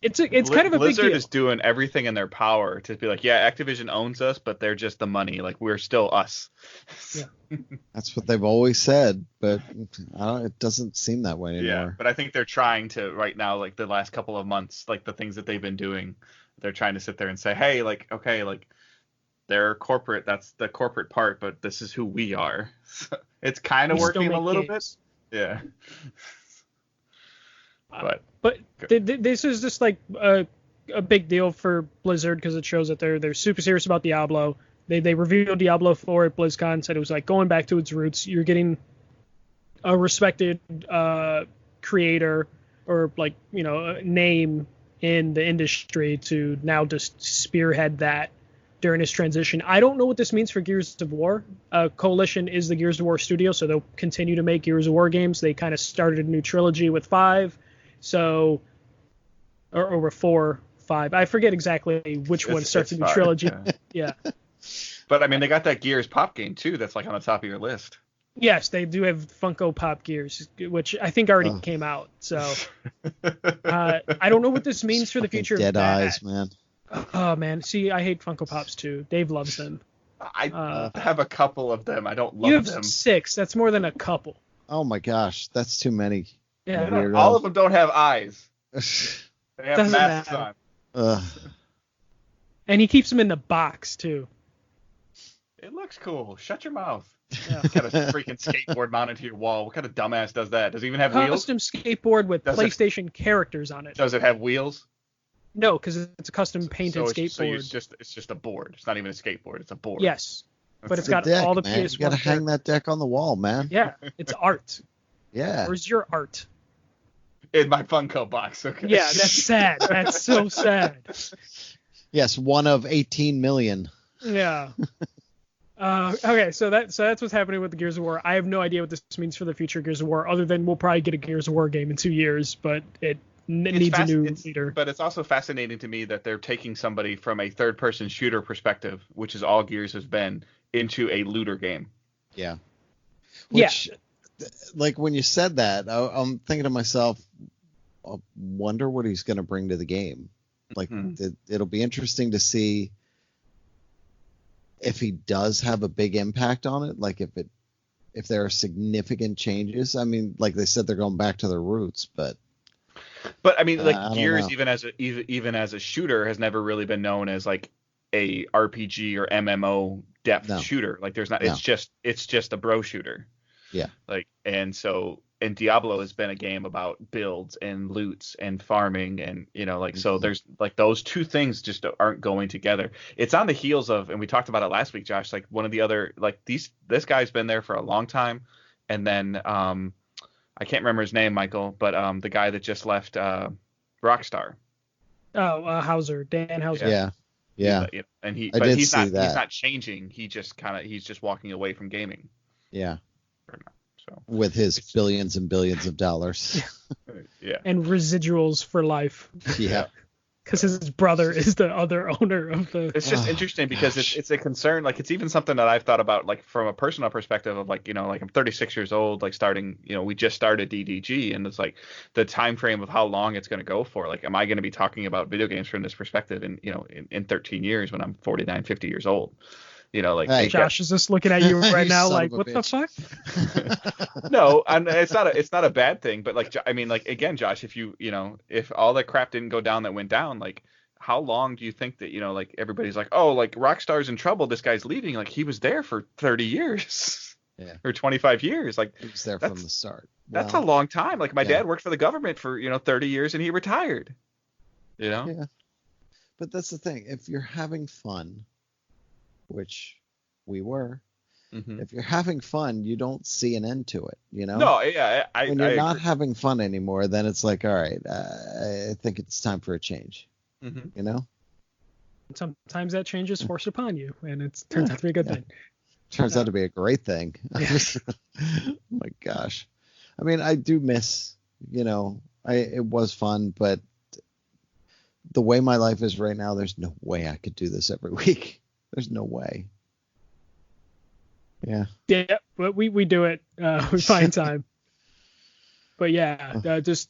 it's kind of a big deal. Blizzard is doing everything in their power to be like, yeah, Activision owns us, but they're just the money. Like, we're still us. Yeah. That's what they've always said, but it doesn't seem that way anymore. Yeah, but I think they're trying to right now, like the last couple of months, like the things that they've been doing, they're trying to sit there and say, hey, like, okay, like they're corporate. That's the corporate part, but this is who we are. It's kind of working a little bit. Yeah. But this is just like a big deal for Blizzard because it shows that they're super serious about Diablo. They revealed Diablo 4 at BlizzCon, said it was like going back to its roots. You're getting a respected creator or like, you know, a name in the industry to now just spearhead that during his transition. I don't know what this means for Gears of War. Coalition is the Gears of War studio, so they'll continue to make Gears of War games. They kind of started a new trilogy with 5. So, or 4, 5. I forget exactly which one starts a new trilogy. Yeah. But I mean, they got that Gears Pop game too. That's like on the top of your list. Yes, they do have Funko Pop Gears, which I think already came out. So, I don't know what this means for the future. Dead eyes, man. Oh man, see, I hate Funko Pops too. Dave loves them. I have a couple of them. I don't love them. You have 6. That's more than a couple. Oh my gosh, that's too many. Yeah. All of them don't have eyes. They have masks on. And he keeps them in the box too. It looks cool. Shut your mouth. Yeah. Got a freaking skateboard mounted to your wall. What kind of dumbass does that? Does it even have wheels? Custom skateboard with PlayStation characters on it. Does it have wheels? No, because it's a custom painted skateboard. So it's just a board. It's not even a skateboard. It's a board. Yes, but it's got deck, all the man. PS1. You gotta hang that deck on the wall, man. Yeah, it's art. Yeah. Where's your art? In my Funko box. Okay. Yeah, that's sad. That's so sad. Yes, one of 18 million. Yeah. Okay, so that's what's happening with the Gears of War. I have no idea what this means for the future Gears of War, other than we'll probably get a Gears of War game in 2 years, but it needs a new leader. But it's also fascinating to me that they're taking somebody from a third-person shooter perspective, which is all Gears has been, into a looter game. Yeah. Like when you said that, I'm thinking to myself, I wonder what he's going to bring to the game. Like it'll be interesting to see if he does have a big impact on it. Like if it if there are significant changes. I mean, like they said, they're going back to their roots, but I mean, like I Gears, don't even as a shooter, has never really been known as like a RPG or MMO depth shooter. Like there's not. No. It's just a bro shooter. Yeah. Like, and Diablo has been a game about builds and loots and farming, and like so there's like those two things just aren't going together. It's on the heels of, and we talked about it last week, Josh, like one of the other, like this guy's been there for a long time, and then I can't remember his name, Michael, but the guy that just left Rockstar. Oh, Hauser, Dan Hauser. Yeah. And he's not changing. He's just walking away from gaming. Yeah. So with his billions and billions of dollars. Yeah. And residuals for life. Yeah. Because his brother is the other owner of the. It's just interesting because it's a concern. Like it's even something that I've thought about, like from a personal perspective of like, like I'm 36 years old, like starting, we just started DDG, and it's like the time frame of how long it's going to go for. Like, am I going to be talking about video games from this perspective in 13 years when I'm 49, 50 years old? Hey, Josh is just looking at you right now like, what the fuck? No, and it's not a bad thing, but like, I mean, like, again, Josh, if all the crap didn't go down that went down, like, how long do you think that, like, everybody's like, oh, like, Rockstar's in trouble, this guy's leaving, like, he was there for 30 years. Yeah. Or 25 years. Like, he was there from the start. That's a long time. Like, my dad worked for the government for, 30 years and he retired. Yeah. But that's the thing. If you're having fun, which we were, if you're having fun, you don't see an end to it, No, yeah. When you're not having fun anymore, then it's like, all right, I think it's time for a change, Sometimes that change is forced upon you, and it turns out to be a good thing. Turns out to be a great thing. Yeah. Oh my gosh. I mean, I do miss, it was fun, but the way my life is right now, there's no way I could do this every week. There's no way. Yeah. Yeah, but we do it. We find time. But yeah, just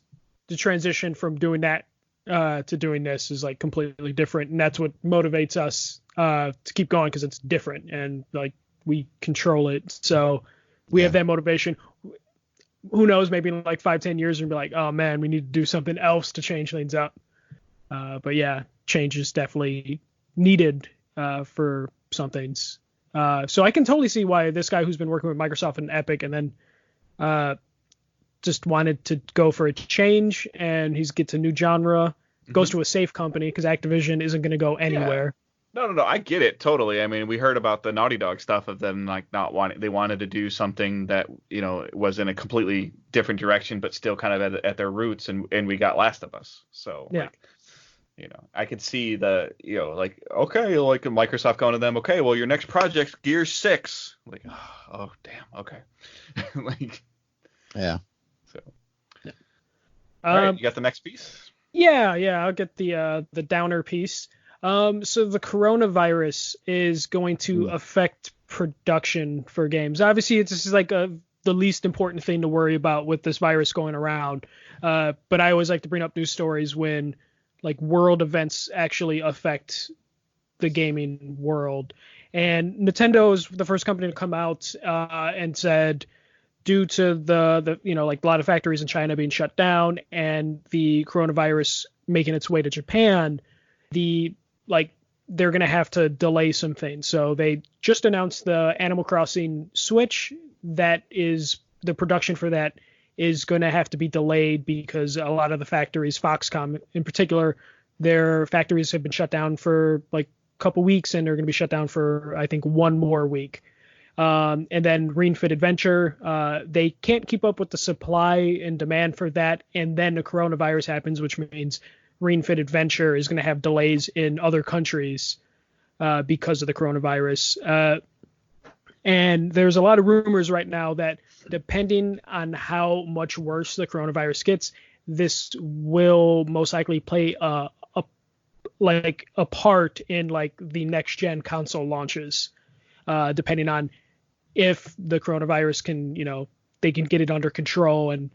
the transition from doing that to doing this is like completely different, and that's what motivates us to keep going, because it's different and like we control it. So we have that motivation. Who knows? Maybe in like 5-10 years, and be like, oh man, we need to do something else to change things up. But yeah, change is definitely needed for some things. So I can totally see why this guy who's been working with Microsoft and Epic, and then just wanted to go for a change, and he's gets a new genre, goes to a safe company, because Activision isn't going to go anywhere. No, I get it totally. I mean, we heard about the Naughty Dog stuff of them like not wanting, they wanted to do something that was in a completely different direction, but still kind of at their roots, and we got Last of Us. So like, I could see the, like, okay, like Microsoft going to them, okay, well, your next project's Gears 6. Like, oh damn, okay. Like, yeah. So, all right, you got the next piece? Yeah, I'll get the downer piece. So the coronavirus is going to affect production for games. Obviously, this is like the least important thing to worry about with this virus going around. But I always like to bring up news stories when like world events actually affect the gaming world. And Nintendo is the first company to come out and said, due to the like a lot of factories in China being shut down and the coronavirus making its way to Japan, they're going to have to delay some things. So they just announced the Animal Crossing Switch, that is the production for that is going to have to be delayed because a lot of the factories, Foxconn in particular, their factories have been shut down for like a couple weeks, and they're going to be shut down for, I think, one more week. And then Ring Fit Adventure, they can't keep up with the supply and demand for that. And then the coronavirus happens, which means Ring Fit Adventure is going to have delays in other countries because of the coronavirus. And there's a lot of rumors right now that depending on how much worse the coronavirus gets, this will most likely play a part in like the next gen console launches, depending on if the coronavirus can, they can get it under control and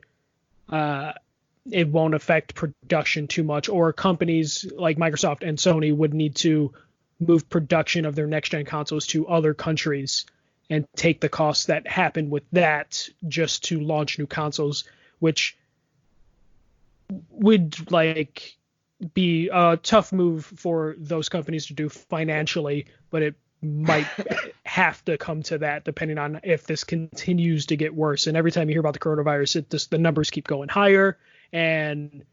it won't affect production too much, or companies like Microsoft and Sony would need to move production of their next gen consoles to other countries and take the costs that happen with that just to launch new consoles, which would like be a tough move for those companies to do financially, but it might have to come to that depending on if this continues to get worse. And every time you hear about the coronavirus, the numbers keep going higher, and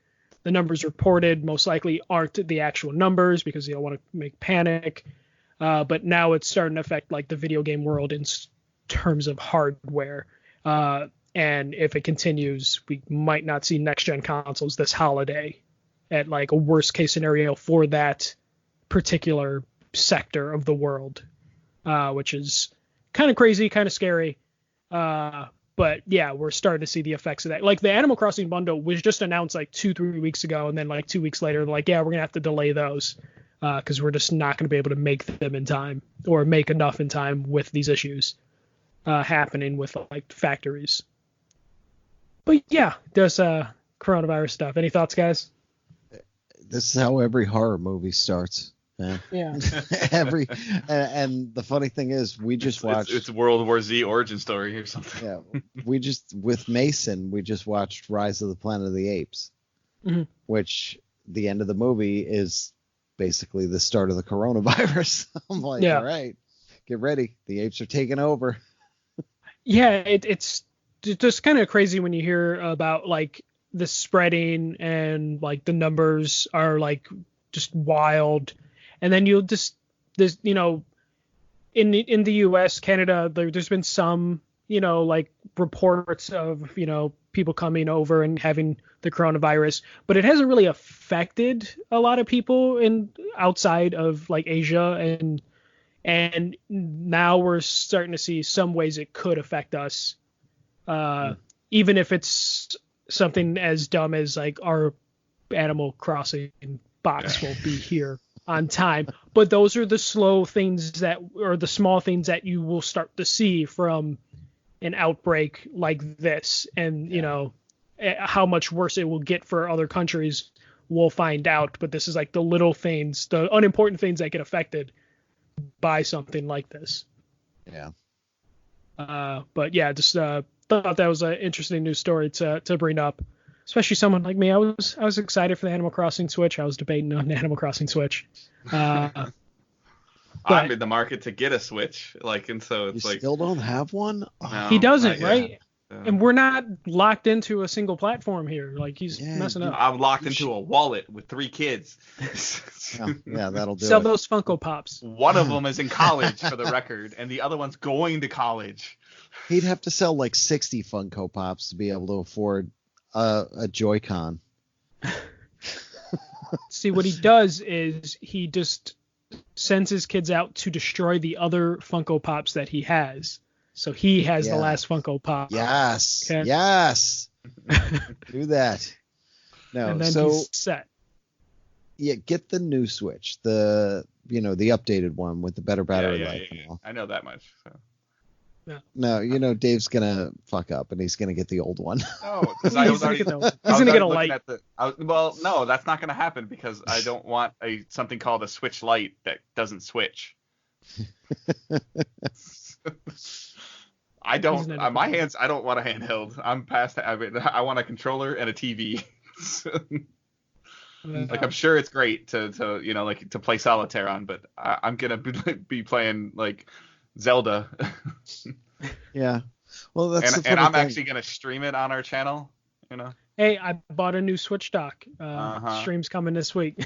the numbers reported most likely aren't the actual numbers because you don't want to make panic. But now it's starting to affect like the video game world in terms of hardware. And if it continues, we might not see next gen consoles this holiday at like a worst case scenario for that particular sector of the world, which is kind of crazy, kind of scary. But yeah, we're starting to see the effects of that. Like the Animal Crossing bundle was just announced like 2-3 weeks ago. And then like 2 weeks later, they're like, yeah, we're going to have to delay those because we're just not going to be able to make them in time or make enough in time with these issues happening with like factories. But yeah, there's coronavirus stuff. Any thoughts, guys? This is how every horror movie starts. Yeah. And the funny thing is, we just watched. It's World War Z origin story or something. Yeah, with Mason, we just watched Rise of the Planet of the Apes, which the end of the movie is basically the start of the coronavirus. I'm like, all right, get ready. The apes are taking over. Yeah, it's just kind of crazy when you hear about like the spreading and like the numbers are like just wild. And then you'll just, there's, you know, in the US, Canada, there's been some, you know, like reports of, you know, people coming over and having the coronavirus, but it hasn't really affected a lot of people outside of like Asia. And now we're starting to see some ways it could affect us. Even if it's something as dumb as like our Animal Crossing box won't be here on time, but those are the slow things or the small things that you will start to see from an outbreak like this. And you know how much worse it will get for other countries, we'll find out. But this is like the little things, the unimportant things that get affected by something like this. But yeah, just thought that was an interesting news story to bring up, especially someone like me. I was excited for the Animal Crossing Switch. I was debating on the Animal Crossing Switch. I'm in the market to get a Switch, like, and so it's like still don't have one. No, he doesn't, right? And we're not locked into a single platform here. Like he's messing up. I'm locked into a wallet with 3 kids. Yeah, that'll do. Sell those Funko Pops. One of them is in college, for the record, and the other one's going to college. He'd have to sell like 60 Funko Pops to be able to afford a Joy-Con. See, what he does is he just sends his kids out to destroy the other Funko Pops that he has. So he has the last Funko Pop. Yes. Okay? Yes. Do that. No, and then he's set. Yeah, get the new Switch, the updated one with the better battery life. Yeah. I know that much. So. Yeah. No, Dave's gonna fuck up and he's gonna get the old one. No, he's gonna get a light. Well, no, that's not gonna happen because I don't want something called a Switch Lite that doesn't switch. I don't. My hands. I don't want a handheld. I'm past. I want a controller and a TV. Like I'm sure it's great to to play solitaire on, but I'm gonna be playing like Zelda. Yeah. Well, that's and I'm actually gonna stream it on our channel. You know. Hey, I bought a new Switch dock. Stream's coming this week.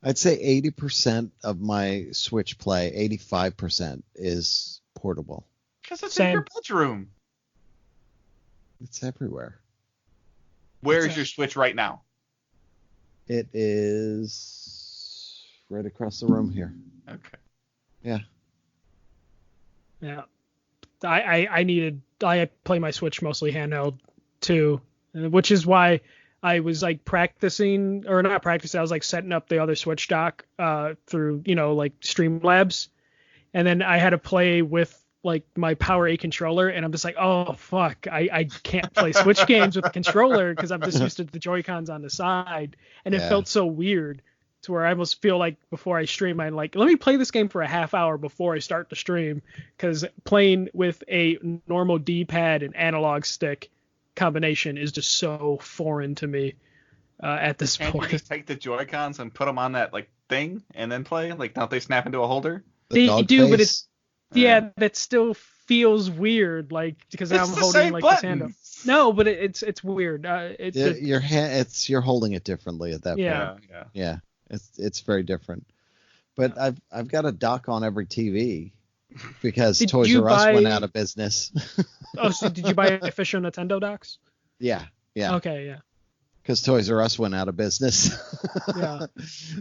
I'd say 80% of my Switch play, 85% is portable. Because it's in your bedroom. It's everywhere. Where is your Switch right now? It is right across the room here. Okay. Yeah. I play my Switch mostly handheld too, which is why I was like I was like setting up the other Switch dock through, like Streamlabs. And then I had to play with like my Power 8 controller, and I'm just like, oh fuck, I can't play Switch games with the controller because I'm just used to the Joy-Cons on the side, and it felt so weird to where I almost feel like before I stream, I'm like, let me play this game for a half hour before I start the stream, because playing with a normal D-pad and analog stick combination is just so foreign to me at this Can't point. you just take the Joy-Cons and put them on that like thing and then play? Like, don't they snap into a holder? They do, face. but it's that still feels weird, like, because I'm holding like this hand up. No, but it's weird. Your hand, you're holding it differently at that point. Yeah. It's very different. But I've got a dock on every TV because Toys R Us went out of business. Oh, so did you buy official Nintendo docks? Yeah. Okay, yeah. Because Toys R Us went out of business. Yeah.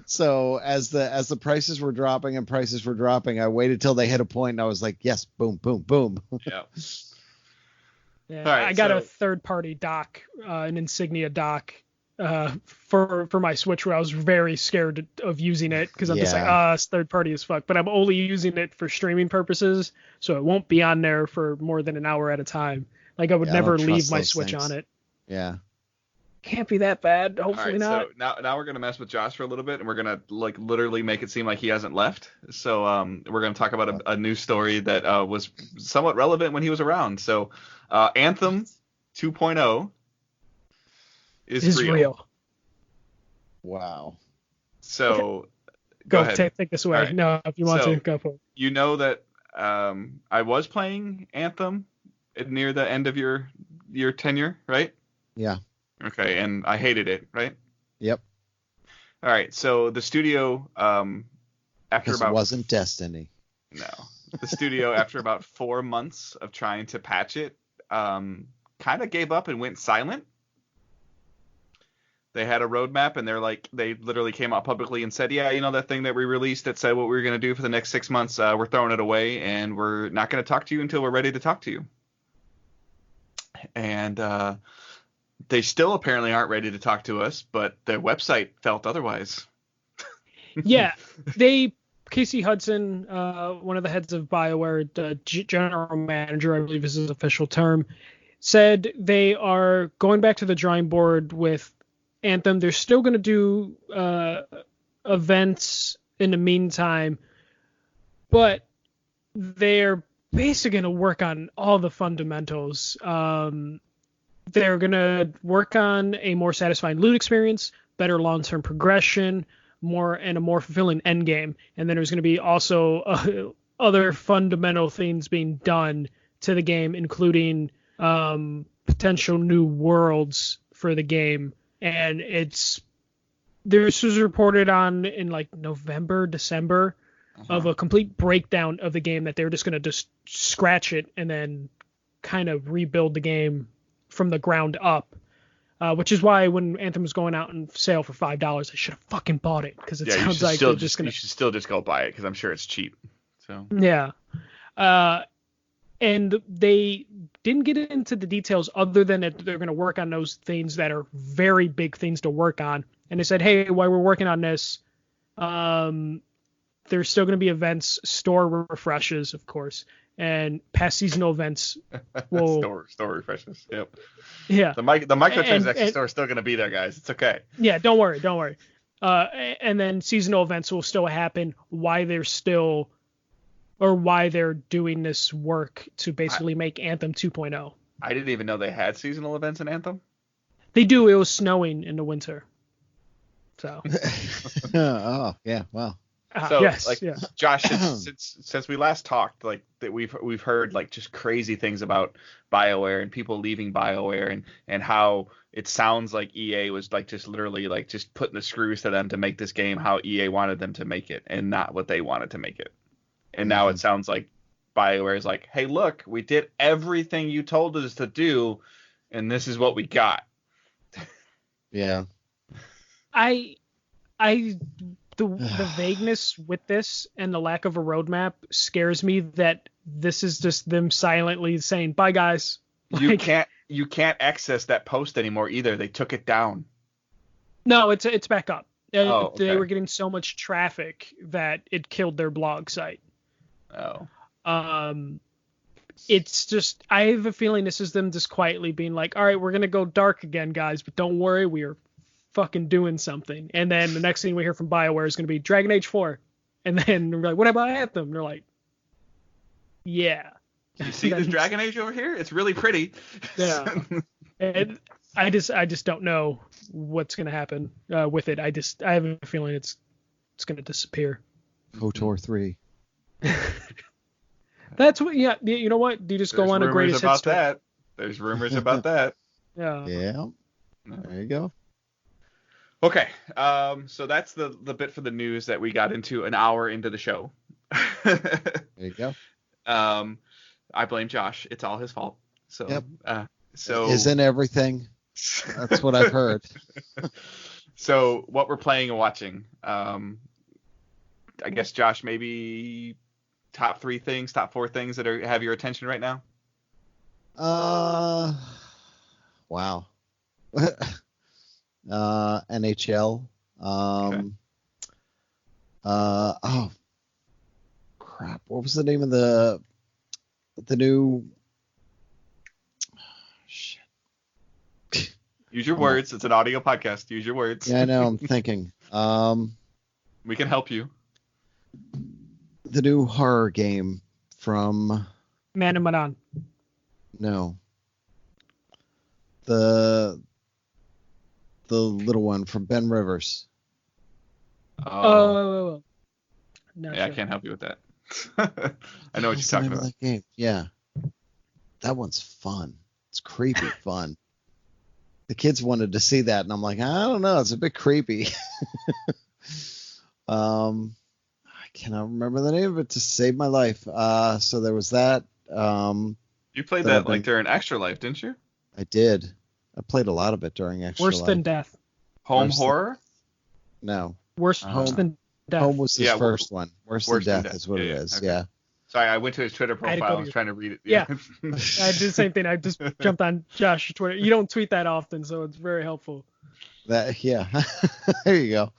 So as the prices were dropping, I waited till they hit a point, and I was like, yes, boom, boom, boom. Yeah. Yeah, Right, I got a third-party dock, an Insignia dock, for my Switch, where I was very scared of using it because I'm just like, it's third-party as fuck. But I'm only using it for streaming purposes, so it won't be on there for more than an hour at a time. Like, I would never leave my Switch on it. Yeah. Can't be that bad. Hopefully not. So now we're gonna mess with Josh for a little bit, and we're gonna like literally make it seem like he hasn't left. So we're gonna talk about a news story that was somewhat relevant when he was around. So Anthem 2.0 is real. Wow. So go ahead. Take this away. Right. No, if you want to, go for it. You know that I was playing Anthem near the end of your tenure, right? Yeah. Okay, and I hated it, right? Yep. All right, so the studio, after about... It wasn't Destiny. No. The studio, after about 4 months of trying to patch it, kind of gave up and went silent. They had a roadmap, and they literally came out publicly and said, yeah, you know that thing that we released that said what we were going to do for the next 6 months, we're throwing it away, and we're not going to talk to you until we're ready to talk to you. And... they still apparently aren't ready to talk to us, but their website felt otherwise. Yeah, Casey Hudson, one of the heads of BioWare, the general manager, I believe is his official term, said they are going back to the drawing board with Anthem. They're still going to do events in the meantime, but they're basically going to work on all the fundamentals. They're going to work on a more satisfying loot experience, better long-term progression, a more fulfilling end game. And then there's going to be also other fundamental things being done to the game, including potential new worlds for the game. And this was reported on in like November, December, of a complete breakdown of the game, that they're just going to just scratch it and then kind of rebuild the game from the ground up, which is why when Anthem was going out on sale for $5, I should have fucking bought it, because it sounds like they're just gonna. You should still just go buy it, because I'm sure it's cheap. So yeah, and they didn't get into the details other than that they're going to work on those things that are very big things to work on. And they said, hey, while we're working on this, there's still going to be events, store refreshes, of course. And past seasonal events will store refreshes. Yep. Yeah. The microtransaction store is still going to be there, guys. It's okay. Yeah, don't worry. And then seasonal events will still happen. Why they're doing this work to basically make Anthem 2.0. I didn't even know they had seasonal events in Anthem. They do. It was snowing in the winter. So. Oh yeah. Wow. So, yes, Josh, since we last talked, like that we've heard like just crazy things about BioWare and people leaving BioWare and how it sounds like EA was like just literally like just putting the screws to them to make this game how EA wanted them to make it and not what they wanted to make it. And now it sounds like BioWare is like, hey, look, we did everything you told us to do, and this is what we got. Yeah. The vagueness with this and the lack of a roadmap scares me, that this is just them silently saying, bye guys. You can't access that post anymore either. They took it down. No, it's back up. Okay. They were getting so much traffic that it killed their blog site. Oh. It's just, I have a feeling this is them just quietly being like, all right, we're going to go dark again, guys, but don't worry, we are fucking doing something. And then the next thing we hear from BioWare is going to be Dragon Age 4. And then we're like, what about Anthem? And they're like, yeah. You see this Dragon Age over here? It's really pretty. Yeah. And I just don't know what's going to happen with it. I have a feeling it's going to disappear. KOTOR 3. That's what. Yeah. You know what? Do you just go on a greatest hits? There's rumors about that. Yeah. Yeah. There you go. Okay. So that's the bit for the news that we got into an hour into the show. There you go. I blame Josh. It's all his fault. So. Yep. So. Isn't everything? That's what I've heard. So what we're playing and watching. I guess Josh, maybe top 4 things that have your attention right now. Wow. NHL. Okay. Oh, crap. What was the name of the new? Shit. Use your words. It's an audio podcast. Use your words. Yeah, I know. I'm thinking. We can help you. The new horror game from. Man and Manon. No. The little one from Ben Rivers. Oh. Yeah, sure. I can't help you with that. I know what you're talking about. That game? Yeah. That one's fun. It's creepy fun. The kids wanted to see that, and I'm like, I don't know. It's a bit creepy. I cannot remember the name of it to save my life. So there was that. You played that like during Extra Life, didn't you? I did. I played a lot of it during Extra Worse Life. Than Death. Home horror? No. Worse than Death. Home was his first one. Worse than Death is what it is. Okay. Yeah. Sorry, I went to his Twitter profile. I was trying to read it. Yeah. I did the same thing. I just jumped on Josh's Twitter. You don't tweet that often, so it's very helpful. Yeah. There you go.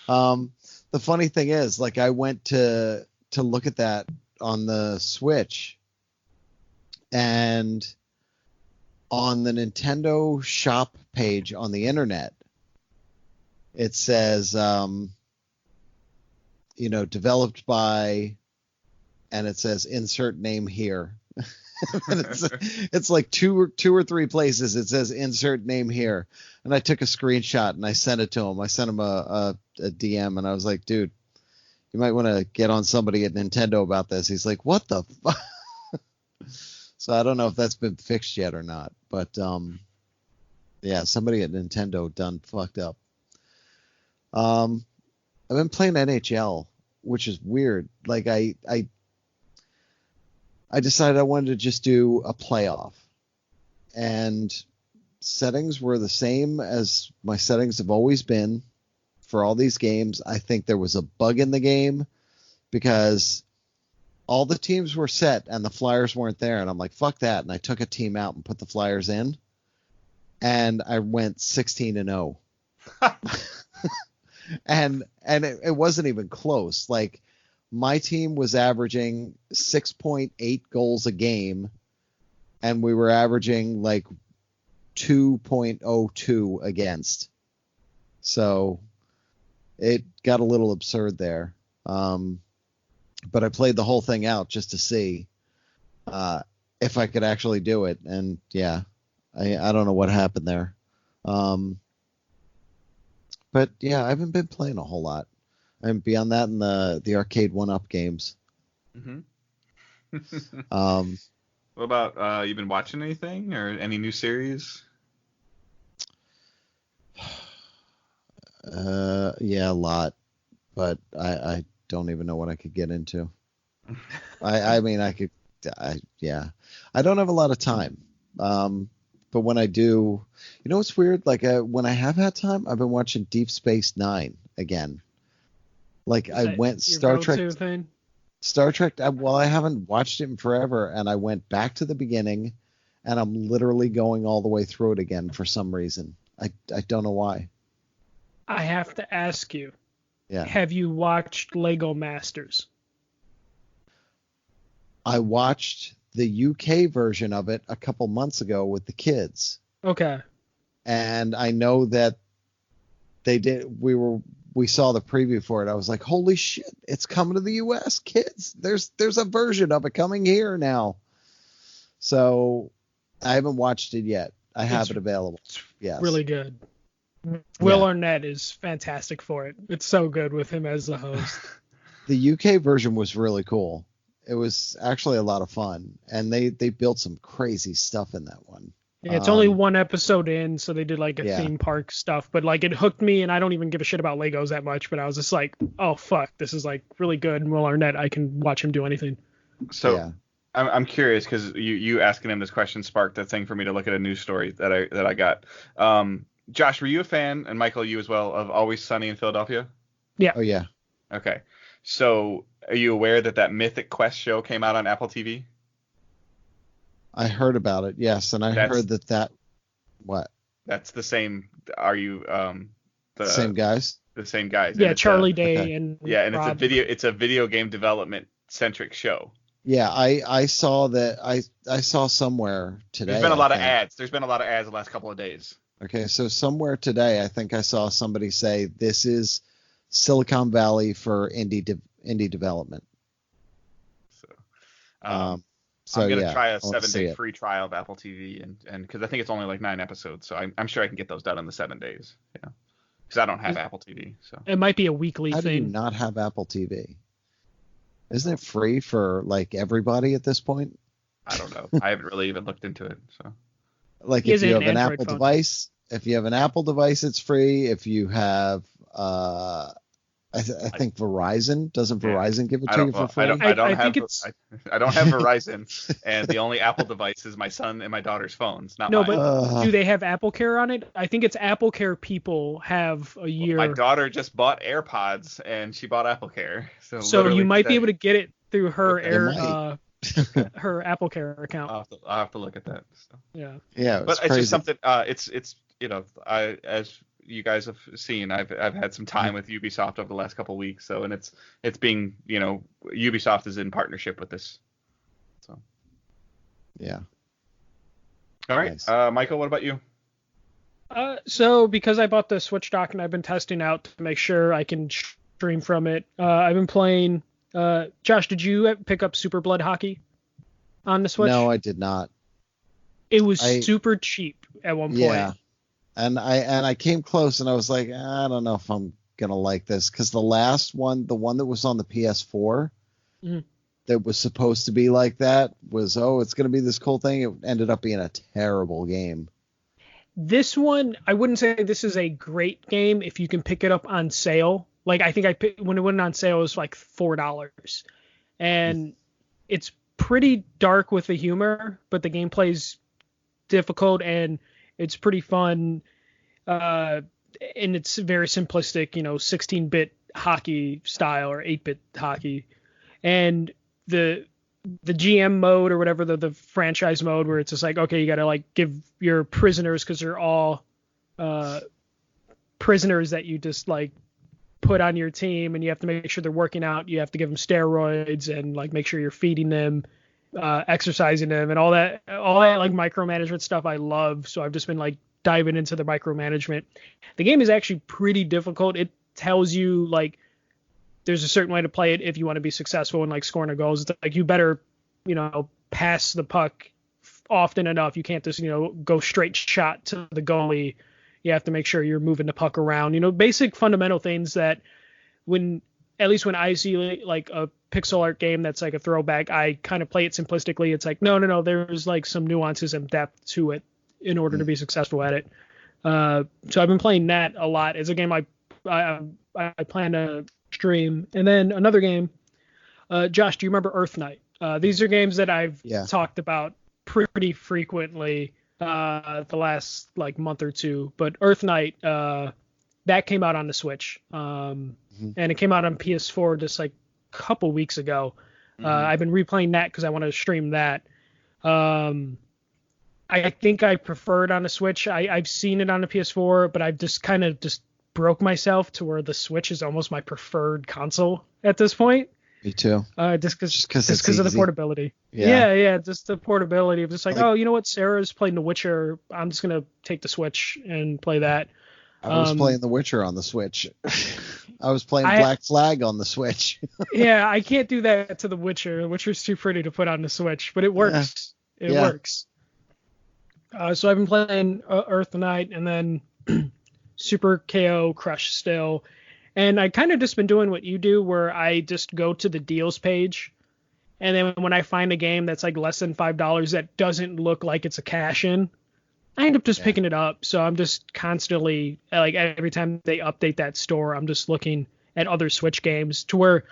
The funny thing is, like, I went to look at that on the Switch, and on the Nintendo shop page on the internet, it says, developed by, and it says insert name here. And it's like two or three places it says insert name here. And I took a screenshot and I sent it to him. I sent him a DM and I was like, dude, you might want to get on somebody at Nintendo about this. He's like, what the fuck? So I don't know if that's been fixed yet or not, but yeah, somebody at Nintendo done fucked up. I've been playing NHL, which is weird. Like I decided I wanted to just do a playoff, and settings were the same as my settings have always been for all these games. I think there was a bug in the game because all the teams were set and the Flyers weren't there. And I'm like, fuck that. And I took a team out and put the Flyers in, and I went 16-0. And it wasn't even close. Like, my team was averaging 6.8 goals a game, and we were averaging like 2.02 against. So it got a little absurd there. But I played the whole thing out just to see if I could actually do it. And yeah, I don't know what happened there. But yeah, I haven't been playing a whole lot. And beyond that, in the arcade 1-up games. Mm-hmm. What about you been watching anything or any new series? Yeah, a lot, but I don't even know what I could get into. I mean, I don't have a lot of time. But when I do, what's weird? Like when I have had time, I've been watching Deep Space Nine again. Like I went Star Trek. Well, I haven't watched it in forever, and I went back to the beginning, and I'm literally going all the way through it again for some reason. I don't know why. I have to ask you. Yeah. Have you watched Lego Masters? I watched the UK version of it a couple months ago with the kids. Okay. And I know that they did. We saw the preview for it. I was like, holy shit, it's coming to the US, kids. There's a version of it coming here now. So I haven't watched it yet. I have it available. Yes. Really good. Will Arnett is fantastic for it. It's so good with him as the host. The UK version was really cool. It was actually a lot of fun, and they built some crazy stuff in that one. Yeah, it's only one episode in, so they did like a theme park stuff, but like it hooked me, and I don't even give a shit about Legos that much, but I was just like, oh fuck, this is like really good. And Will Arnett, I can watch him do anything. So I'm curious because you asking him this question sparked a thing for me to look at a news story that I got. Josh, were you a fan, and Michael, you as well, of Always Sunny in Philadelphia? Yeah. Oh yeah. Okay. So are you aware that Mythic Quest show came out on Apple TV? I heard about it, yes, and heard that what? That's the same. Are you the same guys? The same guys. Yeah, Charlie Day and and Rob. it's a video game development centric show. Yeah, I saw that. I saw somewhere today. There's been a lot of ads. There's been a lot of ads the last couple of days. Okay, so somewhere today, I think I saw somebody say this is Silicon Valley for indie development. So I'm gonna try a 7-day free trial of Apple TV, and because I think it's only like 9 episodes, so I'm sure I can get those done in the 7 days. Yeah, because I don't have Apple TV, so it might be a weekly thing. How do you not have Apple TV? Isn't it free for like everybody at this point? I don't know. I haven't really even looked into it. So, like, if you have an Apple device, it's free. If you have, I think Verizon, doesn't Verizon give it to you for free? I don't have Verizon, and the only Apple device is my son and my daughter's phones, not mine. But do they have Apple Care on it? I think it's Apple Care people have a year. My daughter just bought AirPods, and she bought Apple Care. So you might be able to get it through her her Apple Care account. I'll have to look at that. So. Yeah. But crazy. It's just something. It's as you guys have seen, I've had some time with Ubisoft over the last couple of weeks, so, and it's being, Ubisoft is in partnership with this. So. Yeah. All right. Nice. Michael, what about you? So because I bought the Switch dock and I've been testing out to make sure I can stream from it, I've been playing. Josh, did you pick up Super Blood Hockey on the Switch? No, I did not. It was super cheap at one point. Yeah. And I came close, and I was like, I don't know if I'm gonna like this, because the last one, the one that was on the PS4, that was supposed to be like that, was it's gonna be this cool thing. It ended up being a terrible game. This one, I wouldn't say this is a great game if you can pick it up on sale. Like, I think when it went on sale, it was like $4, and it's pretty dark with the humor, but the gameplay's difficult and it's pretty fun, and it's very simplistic, 16-bit hockey style or 8-bit hockey. And the GM mode or whatever, the franchise mode, where it's just like, okay, you got to like give your prisoners, because they're all prisoners that you just like put on your team, and you have to make sure they're working out. You have to give them steroids and like make sure you're feeding them, exercising them, and all that like micromanagement stuff I love. So I've just been like diving into the micromanagement. The game is actually pretty difficult. It tells you like there's a certain way to play it if you want to be successful in like scoring a goals. It's like you better, pass the puck often enough. You can't just, go straight shot to the goalie. You have to make sure you're moving the puck around, basic fundamental things that at least when I see like a pixel art game that's like a throwback, I kind of play it simplistically. It's like, no, there's like some nuances and depth to it in order to be successful at it. So I've been playing that a lot. It's a game I plan to stream. And then another game, Josh, do you remember Earth Night? These are games that I've talked about pretty frequently the last like month or two. But Earth Night, that came out on the Switch, and it came out on PS4 just like a couple weeks ago. I've been replaying that because I want to stream that. I think I prefer it on the Switch. I've seen it on the PS4, but I've just kind of just broke myself to where the Switch is almost my preferred console at this point. Me too. Just because of the portability. Yeah. Just the portability of just like, oh, you know what? Sarah's playing The Witcher. I'm just gonna take the Switch and play that. I was playing The Witcher on the Switch. I was playing Black Flag on the Switch. Yeah, I can't do that to The Witcher. The Witcher's too pretty to put on the Switch, but it works. It works. So I've been playing Earth Knight and then Super KO Crush still. And I kind of just been doing what you do, where I just go to the deals page. And then when I find a game that's like less than $5 that doesn't look like it's a cash in, I end up just picking it up. So I'm just constantly, like, every time they update that store, I'm just looking at other Switch games, to where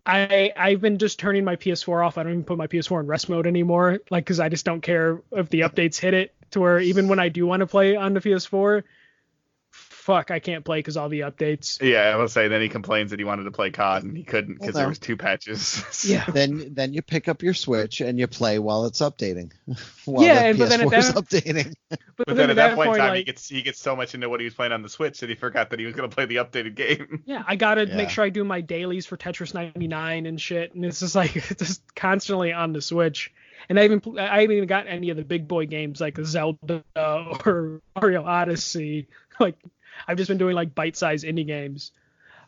I've been just turning my PS4 off. I don't even put my PS4 in rest mode anymore, like, because I just don't care if the updates hit it, to where even when I do want to play on the PS4, fuck, I can't play because all the updates. Yeah, I will say then he complains that he wanted to play COD and he couldn't because there was 2 patches. Yeah. Then you pick up your Switch and you play while it's updating. While but then updating. But then at that point in time, like, he gets so much into what he was playing on the Switch that he forgot that he was going to play the updated game. Yeah, I gotta make sure I do my dailies for Tetris 99 and shit, and it's just like just constantly on the Switch. And I haven't even got any of the big boy games like Zelda or Mario Odyssey. Like, I've just been doing like bite-sized indie games.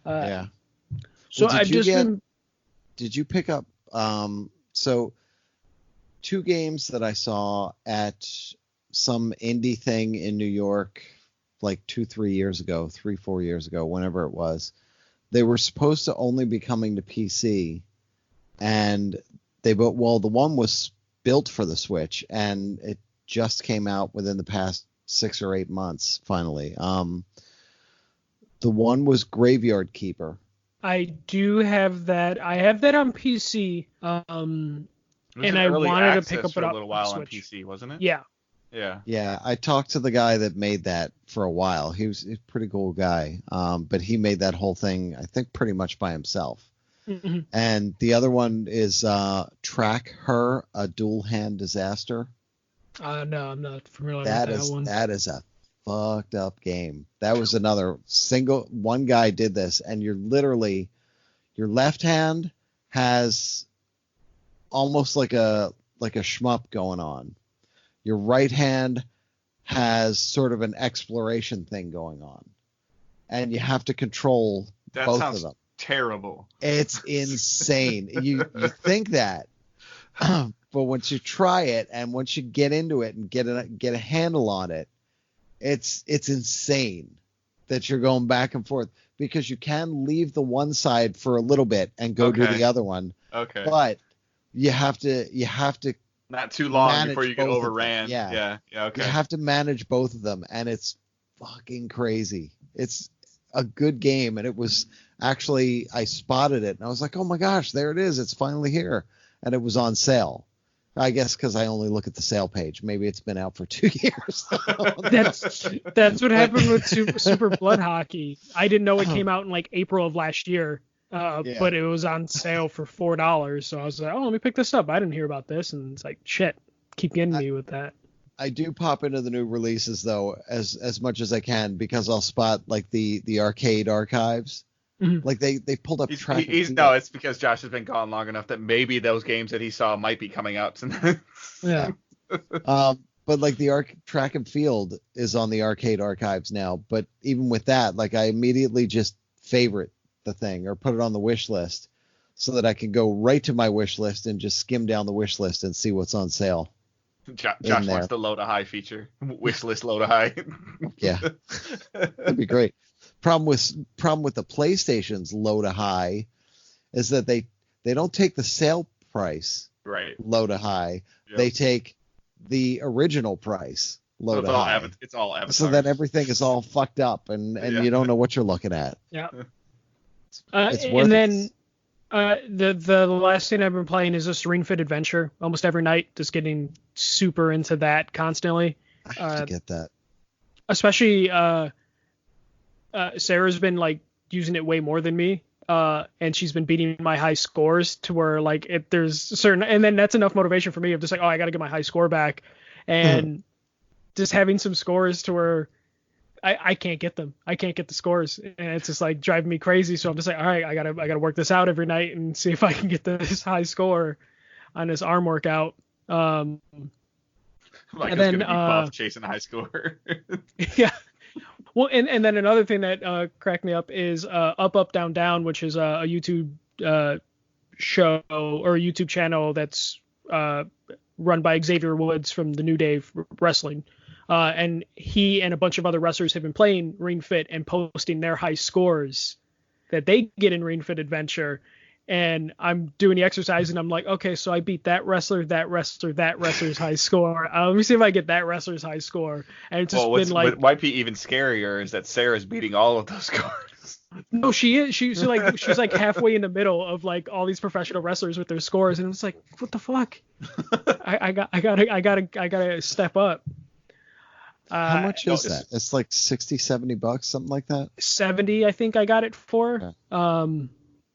So I've just been. Did you pick up? So 2 games that I saw at some indie thing in New York, like 3 years ago, 4 years ago, whenever it was. They were supposed to only be coming to PC, and the one was built for the Switch, and it just came out within the past 6 or 8 months. Finally, the one was Graveyard Keeper. I do have that. I have that on PC. And I wanted to pick up for it a up little while on on PC, wasn't it? Yeah. Yeah, I talked to the guy that made that for a while. He's a pretty cool guy. But he made that whole thing, I think, pretty much by himself. Mm-hmm. And the other one is Track Her, a Dual Hand Disaster. No, I'm not familiar with that one. That is a fucked up game. That was another one guy did this, and you're literally, your left hand has almost like a shmup going on. Your right hand has sort of an exploration thing going on, and you have to control both of them. Terrible. It's insane. You think that, but once you try it and once you get into it and get a handle on it, it's insane that you're going back and forth, because you can leave the one side for a little bit and go do the other one. Okay. But you have to not too long before you get overran. Yeah. Okay. You have to manage both of them, and it's fucking crazy. It's a good game, and it was actually, I spotted it and I was like, oh my gosh, there it is. It's finally here. And it was on sale. I guess because I only look at the sale page. Maybe it's been out for 2 years. That's what happened with Super Blood Hockey. I didn't know it came out in like April of last year, but it was on sale for $4. So I was like, oh, let me pick this up. I didn't hear about this, and it's like, shit, keep getting me with that. I do pop into the new releases though, as much as I can, because I'll spot like the arcade archives. Mm-hmm. Like they pulled up track. No, it's because Josh has been gone long enough that maybe those games that he saw might be coming out tonight. Yeah. But like the track and field is on the arcade archives now. But even with that, like I immediately just favorite the thing or put it on the wish list so that I can go right to my wish list and just skim down the wish list and see what's on sale. Josh wants the load a high feature. Wish list load a high. Yeah. That'd be great. Problem with the PlayStation's load a high is that they don't take the sale price load a high. Yep. They take the original price load a high. It's all avatars. So then everything is all fucked up and you don't know what you're looking at. Yeah. It's worth and then the last thing I've been playing is just Ring Fit Adventure almost every night, just getting super into that constantly. I have to get that. Especially Sarah's been like using it way more than me, and she's been beating my high scores to where like if there's certain, and then that's enough motivation for me of just like, oh, I got to get my high score back, and just having some scores to where I can't get them. I can't get the scores, and it's just like driving me crazy. So I'm just like, all right, I gotta work this out every night and see if I can get this high score on this arm workout. And then gonna be buff chasing a high score. Yeah. Well, and then another thing that cracked me up is Up Up Down Down, which is a YouTube show or a YouTube channel that's run by Xavier Woods from the New Day Wrestling. And he and a bunch of other wrestlers have been playing Ring Fit and posting their high scores that they get in Ring Fit Adventure. And I'm doing the exercise and I'm like, okay, so I beat that wrestler's high score. Let me see if I get that wrestler's high score. And it's just been like, what might be even scarier is that Sarah's beating all of those scores. No, she is. She's like halfway in the middle of like all these professional wrestlers with their scores, and it's like, what the fuck? I gotta step up. How much is that? It's like $60-$70, something like that. 70, I think I got it for. Okay.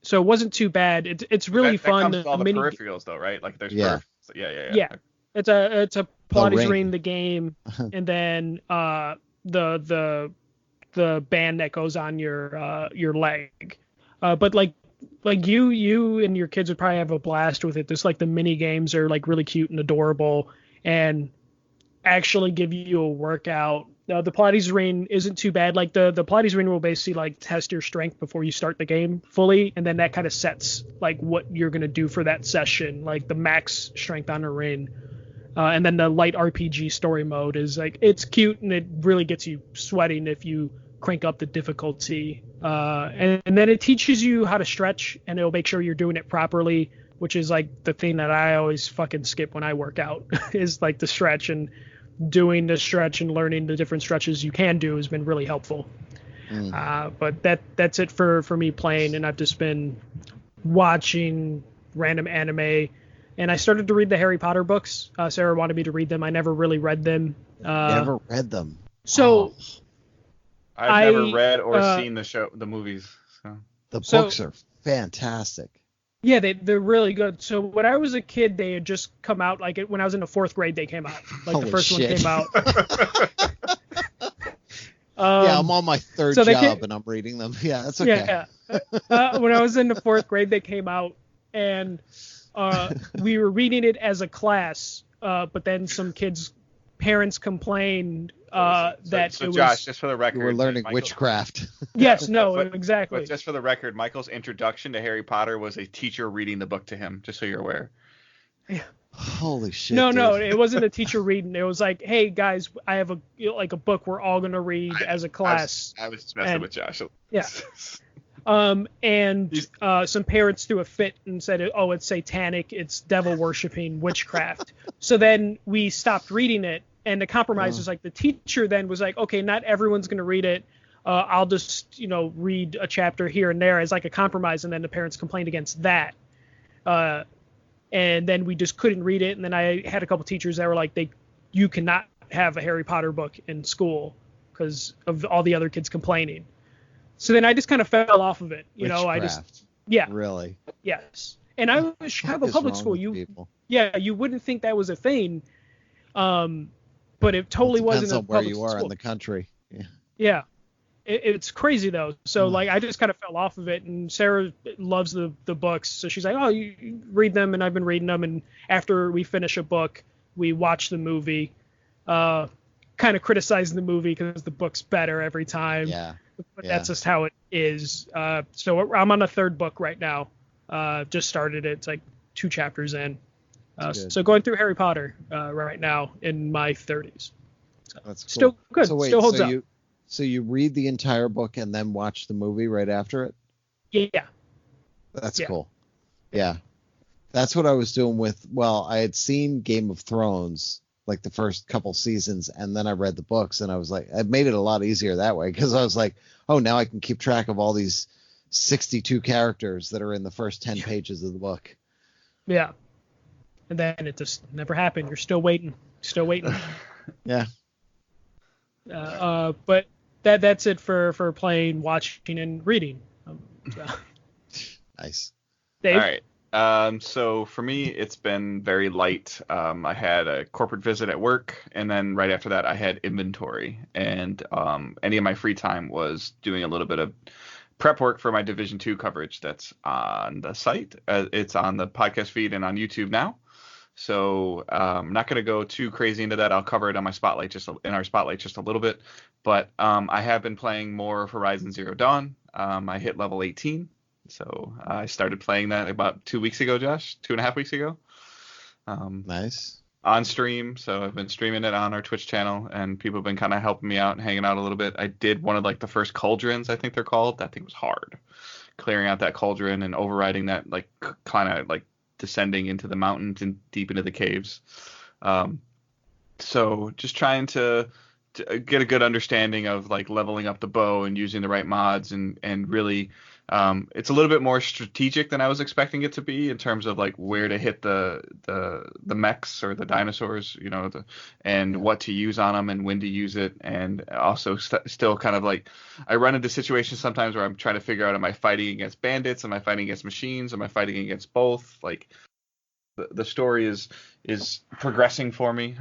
So it wasn't too bad. It's really fun. That comes with all the peripherals though, right? Like there's yeah. Yeah. It's a Pilates ring, the game, and then the band that goes on your leg. But like you and your kids would probably have a blast with it. Just like the mini games are like really cute and adorable and actually give you a workout. The Pilates ring isn't too bad. Like the Pilates ring will basically like test your strength before you start the game fully, and then that kind of sets like what you're gonna do for that session, like the max strength on the ring. And then the light RPG story mode is like, it's cute and it really gets you sweating if you crank up the difficulty. And then it teaches you how to stretch, and it'll make sure you're doing it properly, which is like the thing that I always fucking skip when I work out is like the stretch, and doing the stretch and learning the different stretches you can do has been really helpful. But that's it for me playing, and I've just been watching random anime. And I started to read the Harry Potter books. Sarah wanted me to read them. I never really read them. Never read them. So I've never read or seen the movies. So. The books are fantastic. Yeah, they're really good. So when I was a kid, they had just come out. Like when I was in the 4th grade, they came out. Like Holy the first shit. one came out. Yeah, I'm on my 3rd job and I'm reading them. Yeah, that's okay. Yeah. When I was in the 4th grade, they came out, and we were reading it as a class. But then some kids' parents complained that so it Josh, was. Just for the record, we're learning witchcraft. Yes, no, exactly. But just for the record, Michael's introduction to Harry Potter was a teacher reading the book to him, just so you're aware. Yeah. Holy shit. No, it wasn't a teacher reading. It was like, hey guys, I have a book we're all gonna read as a class. I was just messing with Josh. Yeah. And some parents threw a fit and said, oh, it's satanic, it's devil worshipping, witchcraft. So then we stopped reading it, and the compromise was like, the teacher then was like, okay, not everyone's going to read it. I'll just, read a chapter here and there as like a compromise. And then the parents complained against that. And then we just couldn't read it. And then I had a couple teachers that were like, you cannot have a Harry Potter book in school because of all the other kids complaining. So then I just kind of fell off of it. Witchcraft. Really? Yes. And I was Chicago public school. You wouldn't think that was a thing. But it totally wasn't. Depends on where you are in the country. Yeah. It's crazy though. So like I just kind of fell off of it, and Sarah loves the books. So she's like, oh, you read them, and I've been reading them. And after we finish a book, we watch the movie, kind of criticizing the movie because the book's better every time. Yeah. But that's just how it is. So I'm on the 3rd book right now. Just started it. It's like 2 chapters in. So going through Harry Potter right now in my 30s. So that's cool. Still good. Still holds up. So you read the entire book and then watch the movie right after it? Yeah. That's cool. Yeah. That's what I was doing I had seen Game of Thrones, like the first couple seasons, and then I read the books, and I was like, it made it a lot easier that way, because I was like, oh, now I can keep track of all these 62 characters that are in the first 10 pages of the book. Yeah. And then it just never happened. You're still waiting. Yeah. But that's it for playing, watching, and reading. Nice. Dave? All right. So for me, it's been very light. I had a corporate visit at work, and then right after that, I had inventory. And any of my free time was doing a little bit of prep work for my Division 2 coverage that's on the site. It's on the podcast feed and on YouTube now. So I'm not going to go too crazy into that. I'll cover it on my spotlight in our spotlight just a little bit. But I have been playing more of Horizon Zero Dawn. I hit level 18, so I started playing that about 2 weeks ago, Josh, 2.5 weeks ago. Nice. On stream, so I've been streaming it on our Twitch channel, and people have been kind of helping me out and hanging out a little bit. I did one of like the first cauldrons, I think they're called. That thing was hard, clearing out that cauldron and overriding that, like kind of like descending into the mountains and deep into the caves. So just trying to get a good understanding of like leveling up the bow and using the right mods, and really it's a little bit more strategic than I was expecting it to be in terms of like where to hit the mechs or the dinosaurs, and what to use on them and when to use it. And also still kind of like I run into situations sometimes where I'm trying to figure out, am I fighting against bandits? Am I fighting against machines? Am I fighting against both? Like the story is progressing for me.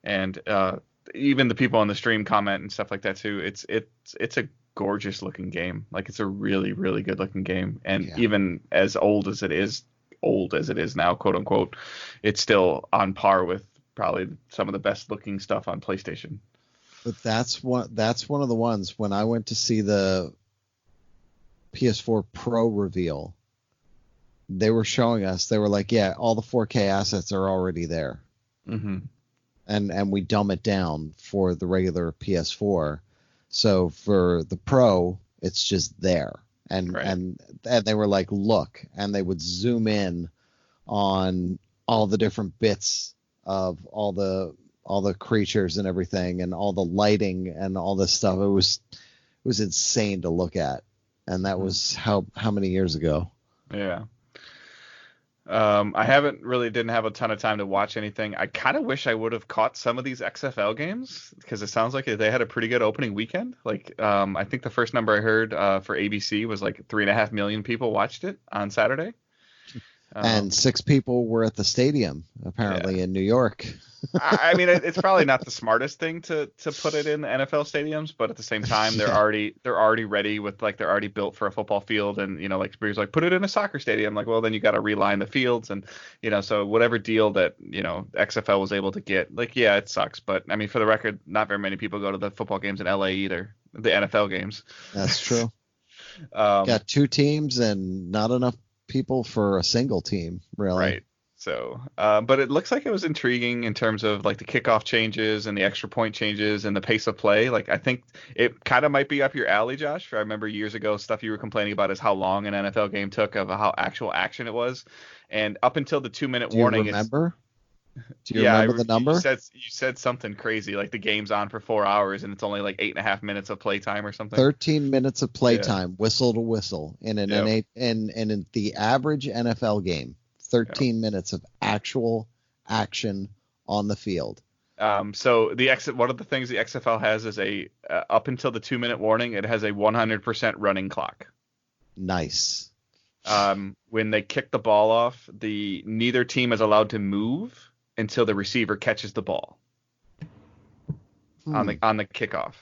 And even the people on the stream comment and stuff like that too. It's a gorgeous looking game. Like it's a really, really good looking game. And even as old as it is now, quote unquote, it's still on par with probably some of the best looking stuff on PlayStation. But that's one of the ones when I went to see the PS4 Pro reveal, they were showing us, they were like, yeah, all the 4K assets are already there. Mm-hmm. And we dumb it down for the regular PS4. So for the Pro, it's just there. And they were like, look, and they would zoom in on all the different bits of all the creatures and everything, and all the lighting and all this stuff. It was insane to look at. And that was how many years ago? Yeah. I didn't have a ton of time to watch anything. I kind of wish I would have caught some of these XFL games, because it sounds like they had a pretty good opening weekend. Like, I think the first number I heard for ABC was like 3.5 million people watched it on Saturday. And 6 people were at the stadium, apparently, in New York. I mean, it's probably not the smartest thing to put it in the NFL stadiums, but at the same time, they're already ready with, like, they're already built for a football field, and like Bree's like, put it in a soccer stadium. Like, well, then you got to reline the fields, and so whatever deal that XFL was able to get, like, yeah, it sucks, but I mean, for the record, not very many people go to the football games in LA either, the NFL games. That's true. Got 2 teams and not enough people for a single team, really. Right. So, but it looks like it was intriguing in terms of like the kickoff changes and the extra point changes and the pace of play. Like, I think it kind of might be up your alley, Josh. I remember years ago, stuff you were complaining about is how long an NFL game took, of how actual action it was. And up until the 2-minute warning. Do you remember the number? You said something crazy, like the game's on for 4 hours and it's only like 8.5 minutes of playtime or something. 13 minutes of playtime, whistle to whistle, in in the average NFL game. 13 minutes of actual action on the field. So one of the things the XFL has is up until the 2-minute warning, it has a 100% running clock. Nice. When they kick the ball off, neither team is allowed to move until the receiver catches the ball on the kickoff.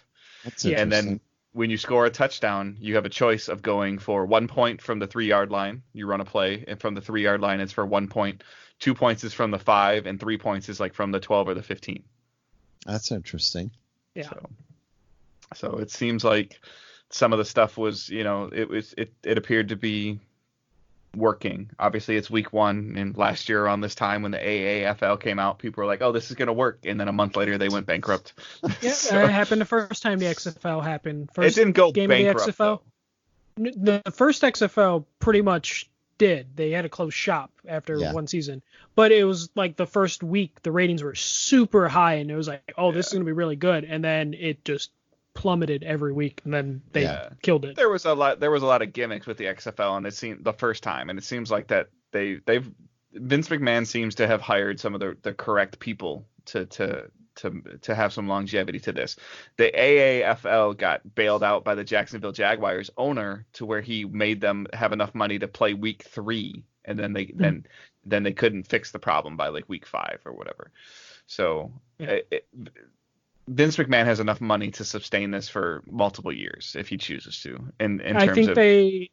That's interesting. And then when you score a touchdown, you have a choice of going for 1 point from the 3-yard line. You run a play, and from the 3-yard line, it's for 1 point. 2 points is from the 5, and 3 points is like from the 12 or the 15. That's interesting. Yeah. So it seems like some of the stuff was, it appeared to be working. Obviously, it's week 1, and last year around this time when the AAFL came out, people were like, oh, this is going to work, and then a month later they went bankrupt. Yeah, that happened the first time the XFL happened. First it didn't go game bankrupt, of the XFL. The first XFL pretty much did. They had to close shop after one season, but it was like the first week the ratings were super high, and it was like, oh, this is going to be really good, and then it just plummeted every week, and then they killed it. There was a lot of gimmicks with the XFL, and it seemed the first time, and it seems like that Vince McMahon seems to have hired some of the correct people to have some longevity to this. The AAFL got bailed out by the Jacksonville Jaguars owner, to where he made them have enough money to play week 3, and then they couldn't fix the problem by like week 5 or whatever. So Vince McMahon has enough money to sustain this for multiple years if he chooses to. I think they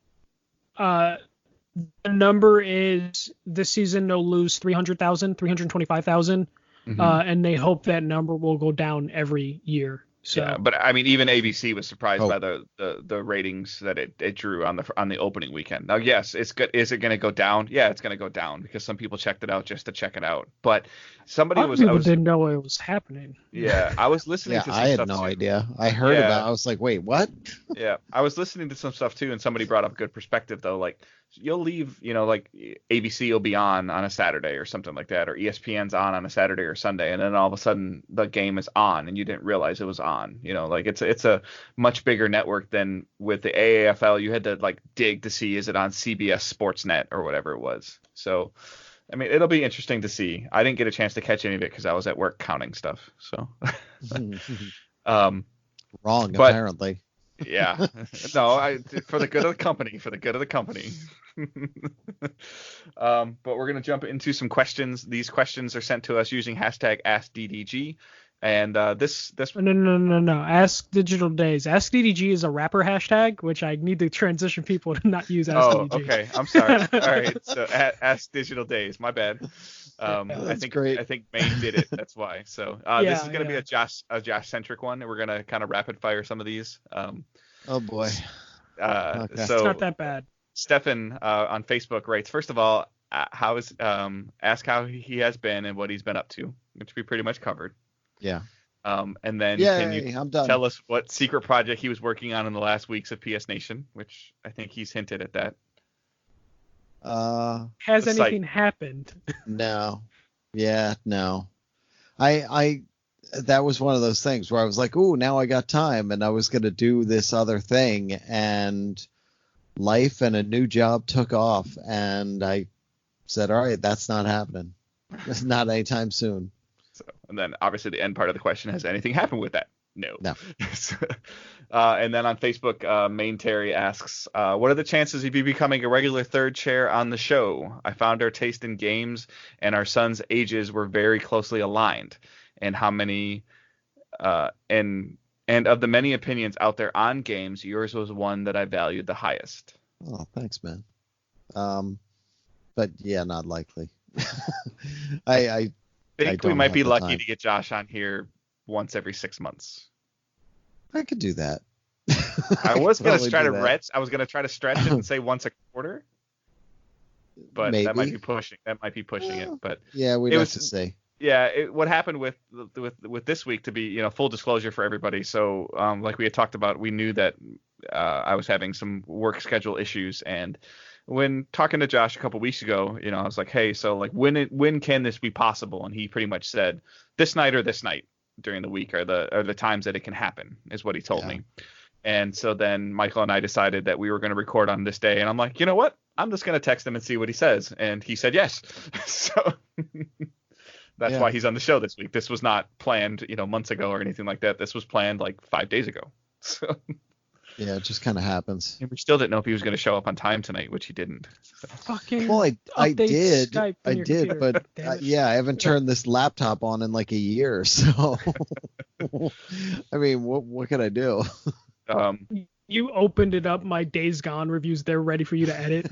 The number is this season they'll lose 300,000, 325,000, and they hope that number will go down every year. So. Yeah, but I mean, even ABC was surprised by the ratings that it drew on the opening weekend. Now, yes, it's good. Is it going to go down? Yeah, it's going to go down because some people checked it out just to check it out. But people didn't know it was happening. Yeah, I was listening to some I had stuff no too. idea. I heard about it. I was like, wait, what? Yeah, I was listening to some stuff too, and somebody brought up a good perspective though. Like, you'll leave, like ABC will be on a Saturday or something like that, or ESPN's on a Saturday or Sunday, and then all of a sudden the game is on, and you didn't realize it was on. Like it's a much bigger network than with the AAFL. You had to like dig to see, is it on CBS Sportsnet or whatever it was. So, I mean, it'll be interesting to see. I didn't get a chance to catch any of it because I was at work counting stuff. So, wrong apparently. Yeah, no, for the good of the company, but we're going to jump into some questions. These questions are sent to us using hashtag AskDDG. And this No. Ask Digital Days. Ask DDG is a rapper hashtag, which I need to transition people to not use Ask DDG. Oh, okay. I'm sorry. All right. So Ask Digital Days. My bad. I think Maine did it. That's why. So this is going to be a Josh centric one, and we're going to kind of rapid fire some of these. Oh boy. Okay. It's not that bad. Stefan on Facebook writes, first of all, ask how he has been and what he's been up to, which we pretty much covered. Yeah. And then can you tell us what secret project he was working on in the last weeks of PS Nation, which I think he's hinted at that. Has anything happened? No. Yeah, no. I that was one of those things where I was like, "Ooh, now I got time," and I was going to do this other thing, and life and a new job took off, and I said, "All right, that's not happening. It's not anytime soon." So, and then obviously the end part of the question, has anything happened with that? No. And then on Facebook, Main Terry asks, what are the chances of you becoming a regular third chair on the show? I found our taste in games and our sons' ages were very closely aligned. And how many and of the many opinions out there on games, yours was one that I valued the highest. Oh, thanks, man. But yeah, not likely. I think we might be lucky to get Josh on here once every 6 months. I could do that. I was going to try to stretch it and say once a quarter. But maybe. That might be pushing it. But yeah, we'd have to see. Yeah, what happened with this week, to be full disclosure for everybody. So like we had talked about, we knew that I was having some work schedule issues, and when talking to Josh a couple weeks ago, I was like, hey, so like when can this be possible? And he pretty much said this night or this night during the week are the times that it can happen, is what he told me. And so then Michael and I decided that we were going to record on this day, and I'm like, you know what? I'm just going to text him and see what he says. And he said yes. So that's why he's on the show this week. This was not planned, months ago or anything like that. This was planned like 5 days ago. So yeah, it just kind of happens. And we still didn't know if he was going to show up on time tonight, which he didn't. So. Fucking. Well, I did, computer. but I haven't turned this laptop on in like a year. So, I mean, what could I do? You opened it up. My Days Gone reviews. They're ready for you to edit.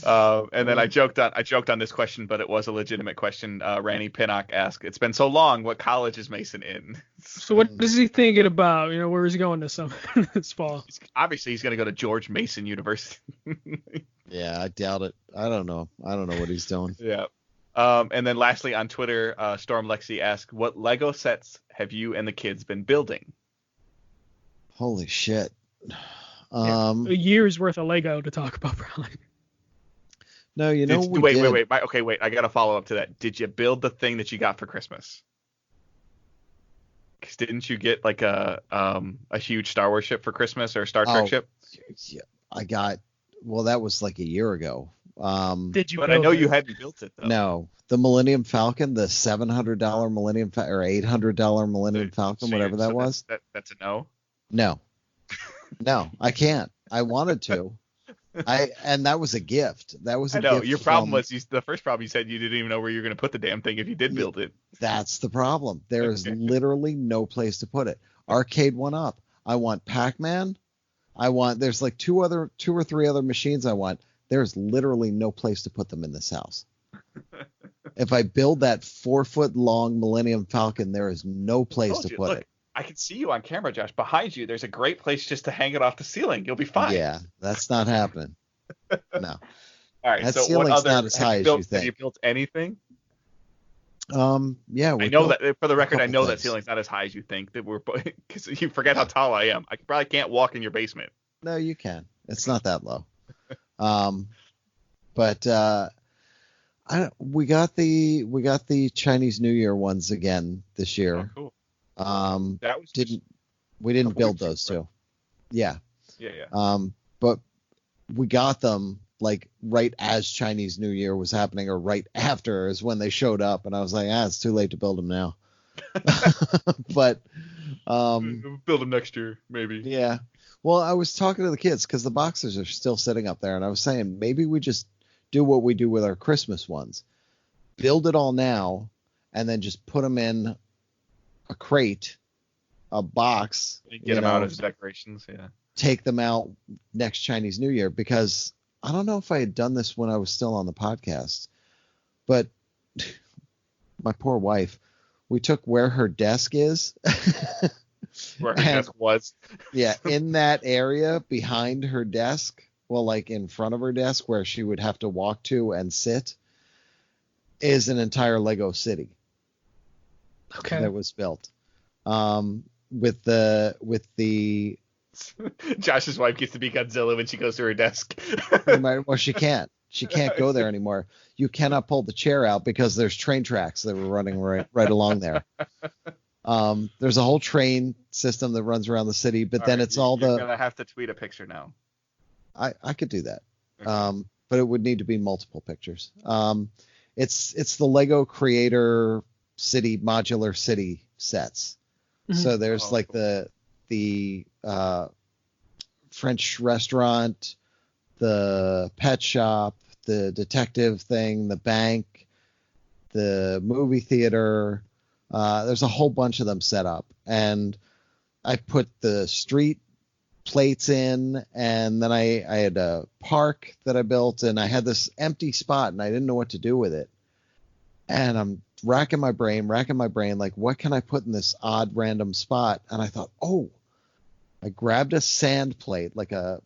And then I joked on this question, but it was a legitimate question. Randy Pinnock asked, "It's been so long. What college is Mason in?" So what is he thinking about? Where is he going this summer? This fall? Obviously, he's going to go to George Mason University. Yeah, I doubt it. I don't know what he's doing. Yeah. And then lastly on Twitter, Storm Lexi asked, "What Lego sets have you and the kids been building?" Holy shit. A year's worth of Lego to talk about, probably. No, wait. I got to follow up to that. Did you build the thing that you got for Christmas? Because didn't you get like a huge Star Wars ship for Christmas, or a Star Trek ship? Yeah, I got. Well, that was like a year ago. Did you? But I know you hadn't built it though. No, the Millennium Falcon, the $700 Millennium or $800 Millennium Falcon, whatever that was. That's a no. No, I can't. I wanted to. And that was a gift. That was a gift. Your problem was the first problem you said you didn't even know where you were going to put the damn thing if you did build it. That's the problem. There is literally no place to put it. Arcade 1-Up. I want Pac-Man. There's like two or three other machines I want. There's literally no place to put them in this house. If I build that 4-foot long Millennium Falcon, there is no place to put it. I can see you on camera, Josh. Behind you, there's a great place just to hang it off the ceiling. You'll be fine. Yeah, that's not happening. No. All right. That so ceiling's what other not as high as you think. Have you built anything? Yeah. I know that for the record, I know that ceiling's not as high as you think. That because you forget how tall I am. I probably can't walk in your basement. No, you can. It's not that low. But we got the Chinese New Year ones again this year. Oh, cool. We didn't build those two. Yeah. Yeah. But we got them like right as Chinese New Year was happening, or right after is when they showed up, and I was like, it's too late to build them now. But build them next year, maybe. Yeah. Well, I was talking to the kids because the boxes are still sitting up there, and I was saying maybe we just do what we do with our Christmas ones, build it all now, and then just put them in a crate, a box, get them out as decorations. Yeah. Take them out next Chinese New Year, because I don't know if I had done this when I was still on the podcast, but my poor wife, we took where her desk is. Where her desk was. Yeah, in that area behind her desk, well, like in front of her desk where she would have to walk to and sit, is an entire Lego city. Okay. That was built. With the Josh's wife gets to be Godzilla when she goes to her desk. Well, she can't. She can't go there anymore. You cannot pull the chair out because there's train tracks that were running right along there. There's a whole train system that runs around the city, but then it's all You're gonna have to tweet a picture now. I could do that. Okay. But it would need to be multiple pictures. It's the Lego Creator City modular city sets. Mm-hmm. So there's the French restaurant, the pet shop, the detective thing, the bank, the movie theater. There's a whole bunch of them set up, and I put the street plates in, and then I had a park that I built, and I had this empty spot, and I didn't know what to do with it. And I'm racking my brain, like, what can I put in this odd random spot? And I thought, I grabbed a sand plate, like a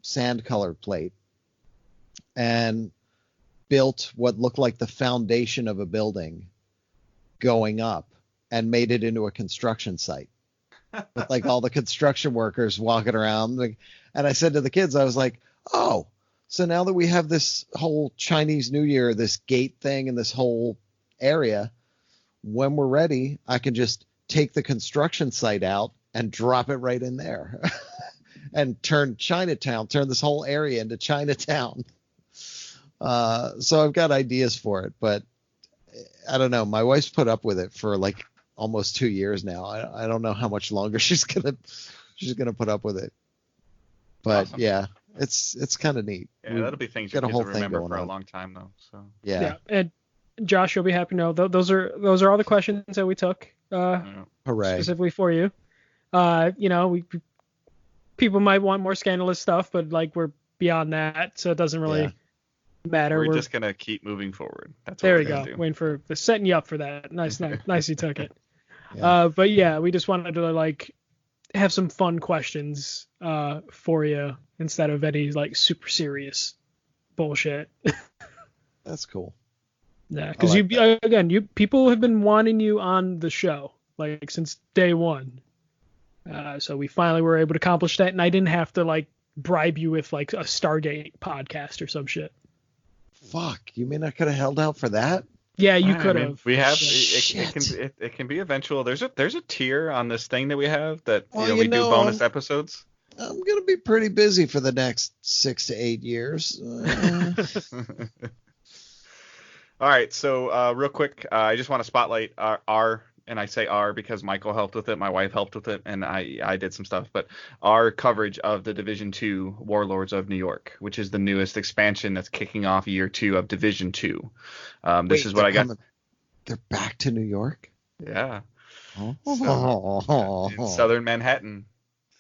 sand colored plate, and built what looked like the foundation of a building going up, and made it into a construction site with like all the construction workers walking around. And I said to the kids, I was like, so now that we have this whole Chinese New Year, this gate thing and this whole area, when we're ready, I can just take the construction site out and drop it right in there and turn this whole area into Chinatown. So I've got ideas for it, but I don't know. My wife's put up with it for like almost 2 years now. I don't know how much longer she's gonna put up with it. But awesome. Yeah, it's kind of neat. Yeah, that'll be things you're gonna remember for a long time though. So yeah. And Josh, you'll be happy to know those are all the questions that we took Hooray. Specifically for you. People might want more scandalous stuff, but like we're beyond that, so it doesn't really matter. We're just gonna keep moving forward. That's there what we go. Do. Waiting for setting you up for that. Nice you took it. Yeah. But yeah, we just wanted to like have some fun questions for you instead of any like super serious bullshit. That's cool. Yeah, because people have been wanting you on the show like since day one. So we finally were able to accomplish that, and I didn't have to like bribe you with like a Stargate podcast or some shit. Fuck, you mean I could have held out for that? Yeah, you could have. We have it can be eventual. There's a tier on this thing that we have that we do bonus episodes. I'm gonna be pretty busy for the next 6 to 8 years. All right, so real quick, I just want to spotlight our and I say our because Michael helped with it, my wife helped with it, and I did some stuff. But our coverage of the Division 2 Warlords of New York, which is the newest expansion that's kicking off year 2 of Division 2. This is what I got. They're back to New York? Yeah. Oh. In southern Manhattan.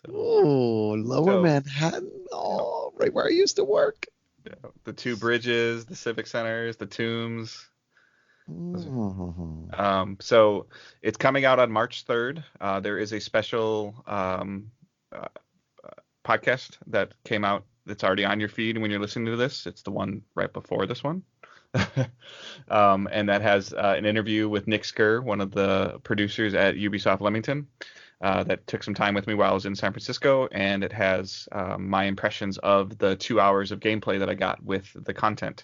So, Oh, Lower Manhattan. Oh, right where I used to work. The two bridges, the civic centers, the tombs. So it's coming out on March 3rd. There is a special podcast that came out that's already on your feed when you're listening to this. It's the one right before this one. And that has an interview with Nick Skur, one of the producers at Ubisoft Leamington, that took some time with me while I was in San Francisco. And it has my impressions of the 2 hours of gameplay that I got with the content.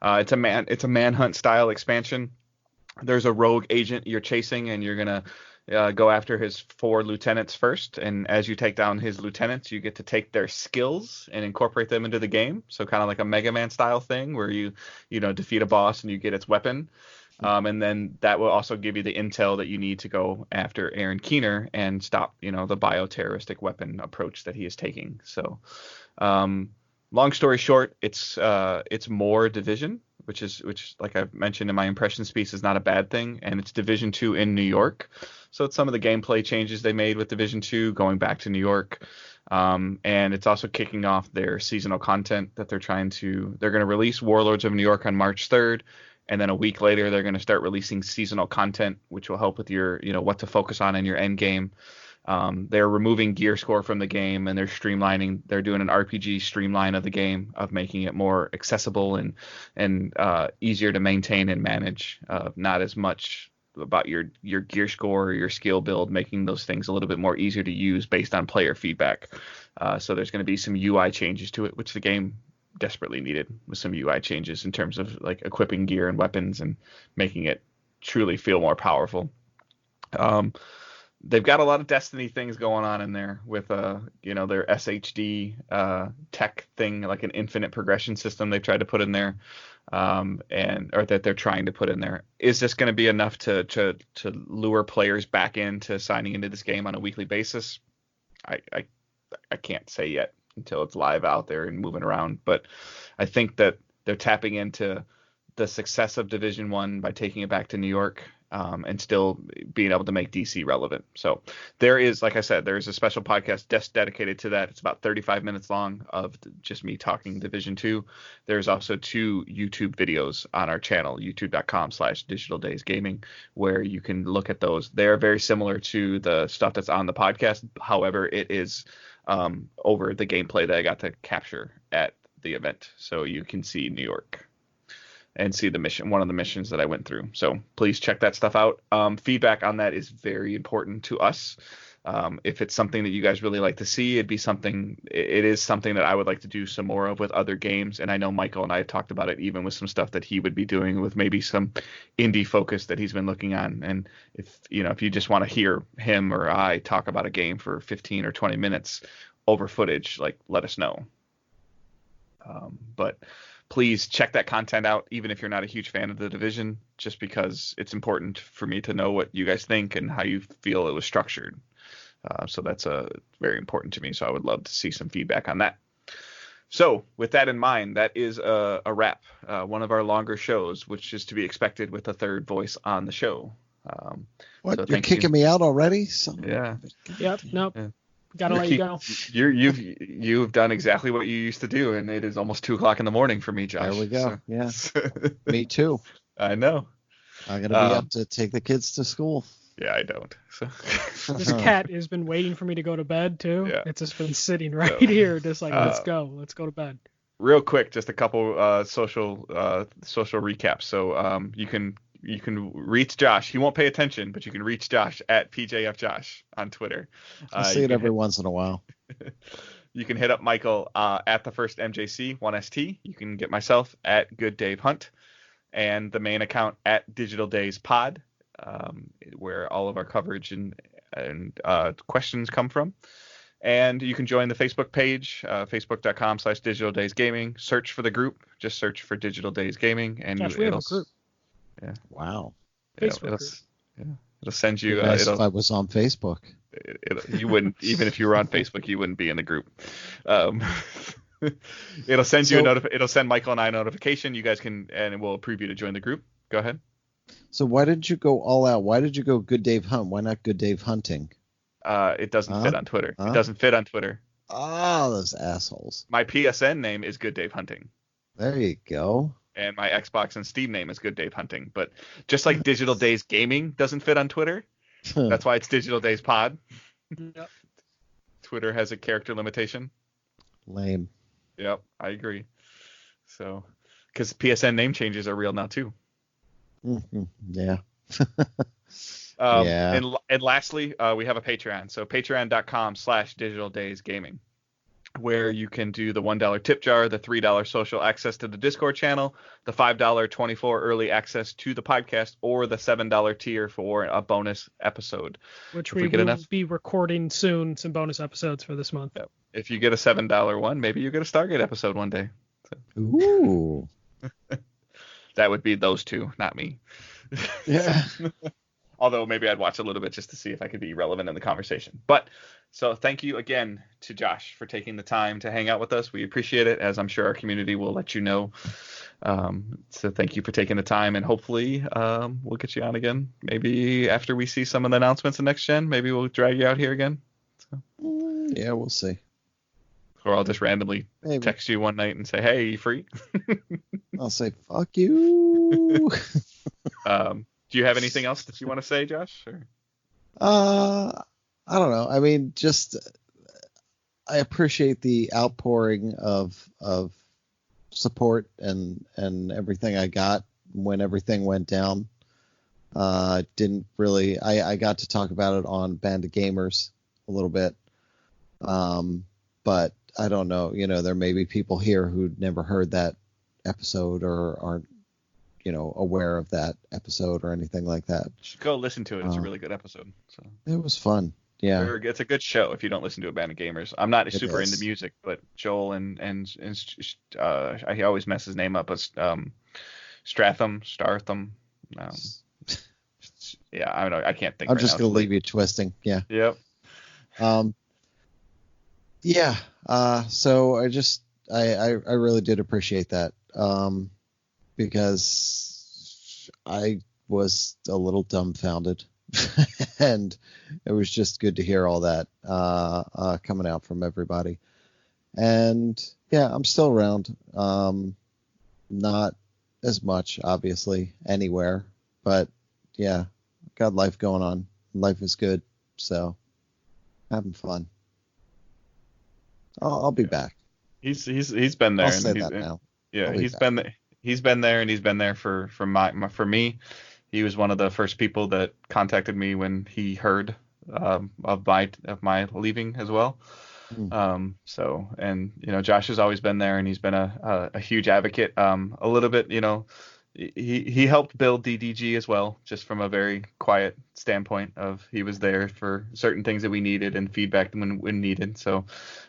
It's a manhunt style expansion. There's a rogue agent you're chasing, and you're gonna go after his 4 lieutenants first. And as you take down his lieutenants, you get to take their skills and incorporate them into the game. So kind of like a Mega Man style thing where you defeat a boss and you get its weapon. And then that will also give you the intel that you need to go after Aaron Keener and stop, the bioterroristic weapon approach that he is taking. So, long story short, it's more Division, which like I've mentioned in my impressions piece is not a bad thing, and it's Division 2 in New York. So it's some of the gameplay changes they made with Division 2 going back to New York. And it's also kicking off their seasonal content that they're going to release Warlords of New York on March 3rd. And then a week later, they're going to start releasing seasonal content, which will help with your, what to focus on in your end game. They're removing gear score from the game, and they're streamlining. They're doing an RPG streamline of the game, of making it more accessible and easier to maintain and manage. Not as much about your gear score or your skill build, making those things a little bit more easier to use based on player feedback. So there's going to be some UI changes to it, which the game desperately needed, with some UI changes in terms of like equipping gear and weapons and making it truly feel more powerful. They've got a lot of Destiny things going on in there with their SHD tech thing, like an infinite progression system they've tried to put in there, or that they're trying to put in there. Is this going to be enough to lure players back into signing into this game on a weekly basis? I can't say yet until it's live out there and moving around, but I think that they're tapping into the success of Division 1 by taking it back to New York, and still being able to make DC relevant. So there is, like I said, there's a special podcast just dedicated to that. It's about 35 minutes long of just me talking Division 2. There's also 2 YouTube videos on our channel, youtube.com/digitaldaysgaming, where you can look at those. They're very similar to the stuff that's on the podcast. However, it is over the gameplay that I got to capture at the event. So you can see New York and see the mission, one of the missions that I went through. So please check that stuff out. Feedback on that is very important to us. If it's something that you guys really like to see, it is something that I would like to do some more of with other games. And I know Michael and I talked about it, even with some stuff that he would be doing with maybe some indie focus that he's been looking on. And if you just want to hear him or I talk about a game for 15 or 20 minutes over footage, like, let us know. But please check that content out, even if you're not a huge fan of the Division, just because it's important for me to know what you guys think and how you feel it was structured. So that's very important to me. So I would love to see some feedback on that. So with that in mind, that is a wrap. One of our longer shows, which is to be expected with a third voice on the show. What? So you're kicking me out already? Yeah. Yep. Nope. Yeah. Gotta let you go. You've done exactly what you used to do, and it is almost 2:00 in the morning for me, Josh. There we go. So. Yeah. Me too. I know. I'm gonna be up to take the kids to school. Yeah, I don't. So. This cat has been waiting for me to go to bed too. Yeah. It's just been sitting right here, just like let's go to bed. Real quick, just a couple social recaps. So you can reach Josh. He won't pay attention, but you can reach Josh at PJFJosh on Twitter. I see it every once in a while. You can hit up Michael at the first MJC 1ST. You can get myself at Good Dave Hunt, and the main account at Digital Days Pod, where all of our coverage and questions come from. And you can join the Facebook page, facebook.com/digitaldaysgaming. Search for the group. Just search for Digital Days Gaming, and Josh, we have a group. Yeah. Wow. It'll send you. Nice if I was on Facebook. You wouldn't, even if you were on Facebook, you wouldn't be in the group. It'll send you it'll send Michael and I a notification. You guys can, and it will approve you to join the group. Go ahead. So why did you go all out? Why did you go Good Dave Hunt? Why not Good Dave Hunting? It doesn't fit on Twitter. It doesn't fit on Twitter. Oh, those assholes. My PSN name is Good Dave Hunting. There you go. And my Xbox and Steam name is Good Dave Hunting. But just like Digital Days Gaming doesn't fit on Twitter, that's why it's Digital Days Pod. Yep. Twitter has a character limitation. Lame. Yep, I agree. So, because PSN name changes are real now too. Mm-hmm. Yeah. Yeah. And lastly, we have a Patreon. So patreon.com/digitaldaysgaming, where you can do the $1 tip jar, the $3 social access to the Discord channel, the $5 24 early access to the podcast, or the $7 tier for a bonus episode. Which we will be recording soon, some bonus episodes for this month. Yep. If you get a $7 one, maybe you get a Stargate episode one day. So. Ooh. That would be those two, not me. Yeah. Although maybe I'd watch a little bit just to see if I could be relevant in the conversation. But so thank you again to Josh for taking the time to hang out with us. We appreciate it, as I'm sure our community will let you know. So thank you for taking the time, and hopefully we'll get you on again. Maybe after we see some of the announcements in Next Gen, maybe we'll drag you out here again. So. Yeah, we'll see. Or I'll just randomly text you one night and say, hey, you free? I'll say, fuck you. Do you have anything else that you want to say, Josh? Or? I don't know. I mean, just I appreciate the outpouring of support and everything I got when everything went down. Didn't really. I got to talk about it on Band of Gamers a little bit, but I don't know. You know, there may be people here who'd never heard that episode or aren't, you know, aware of that episode or anything like that. You should go listen to it. It's a really good epispisode. So. It was fun. Yeah. It's a good show if you don't listen to a Band of Gamers. I'm not super into music, but Joel and I always mess his name up, but Startham. Yeah, I don't know. I can't think. I'm just gonna leave you twisting. Yeah. Yep. Yeah. So I really did appreciate that. Because I was a little dumbfounded, and it was just good to hear all that coming out from everybody. And yeah, I'm still around. Not as much, obviously, anywhere, but yeah, got life going on. Life is good, so having fun. I'll be back. He's been there. I'll say that now. Yeah, he's been there. He's been there, and he's been there for me. He was one of the first people that contacted me when he heard of my leaving as well. So, and you know, Josh has always been there, and he's been a huge advocate. A little bit, you know, he helped build DDG as well, just from a very quiet standpoint of he was there for certain things that we needed and feedback when needed. So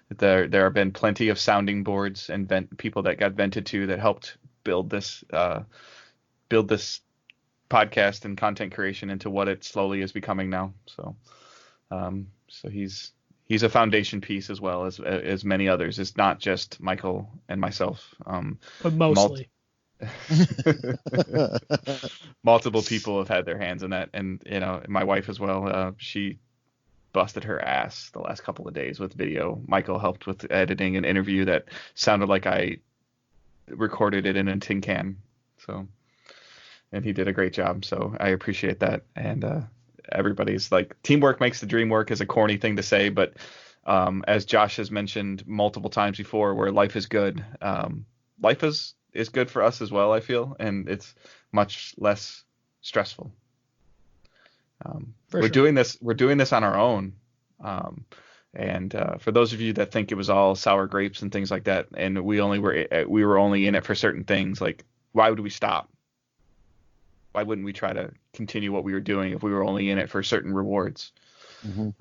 there have been plenty of sounding boards and people that got vented to that helped build this podcast and content creation into what it slowly is becoming now. So so he's a foundation piece as well as many others. It's not just Michael and myself, but mostly multiple people have had their hands in that, and you know, my wife as well. She busted her ass the last couple of days with video. Michael helped with editing an interview that sounded like I recorded it in a tin can. So, and he did a great job. So I appreciate that. And everybody's like, teamwork makes the dream work is a corny thing to say, but as Josh has mentioned multiple times before, where life is good, life is good for us as well, I feel, and it's much less stressful. We're doing this on our own. And for those of you that think it was all sour grapes and things like that, and we were only in it for certain things, like, why would we stop? Why wouldn't we try to continue what we were doing if we were only in it for certain rewards? Mm-hmm.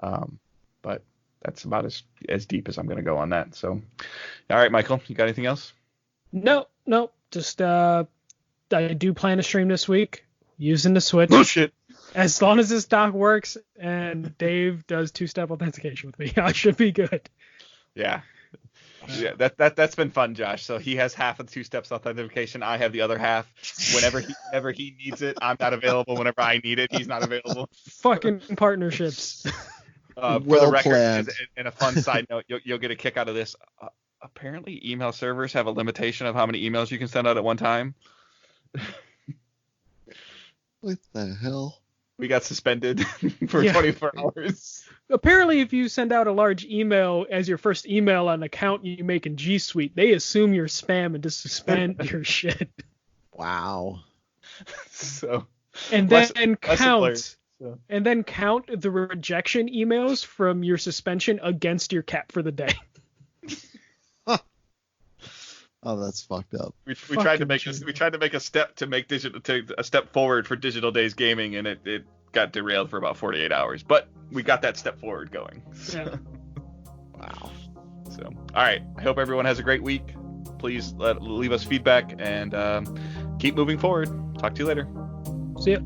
But that's about as deep as I'm going to go on that. So, all right, Michael, you got anything else? No. Just I do plan to stream this week using the Switch. Bullshit. As long as this dock works and Dave does two-step authentication with me, I should be good. Yeah. That's been fun, Josh. So he has half of the two-step authentication. I have the other half. Whenever he needs it, I'm not available. Whenever I need it, he's not available. Fucking partnerships. For Well the record, planned. and a fun side note, you'll get a kick out of this. Apparently, email servers have a limitation of how many emails you can send out at one time. What the hell? We got suspended for Yeah. 24 hours. Apparently, if you send out a large email as your first email on an account you make in G Suite, they assume you're spam and just suspend your shit. Wow. So, And less- then less count alert, so. and then count the rejection emails from your suspension against your cap for the day. Oh, that's fucked up. We tried to Fucking make Jesus. we tried to make a step a step forward for Digital Days Gaming, and it got derailed for about 48 hours. But we got that step forward going. Yeah. Wow. So, all right. I hope everyone has a great week. Please leave us feedback and keep moving forward. Talk to you later. See ya.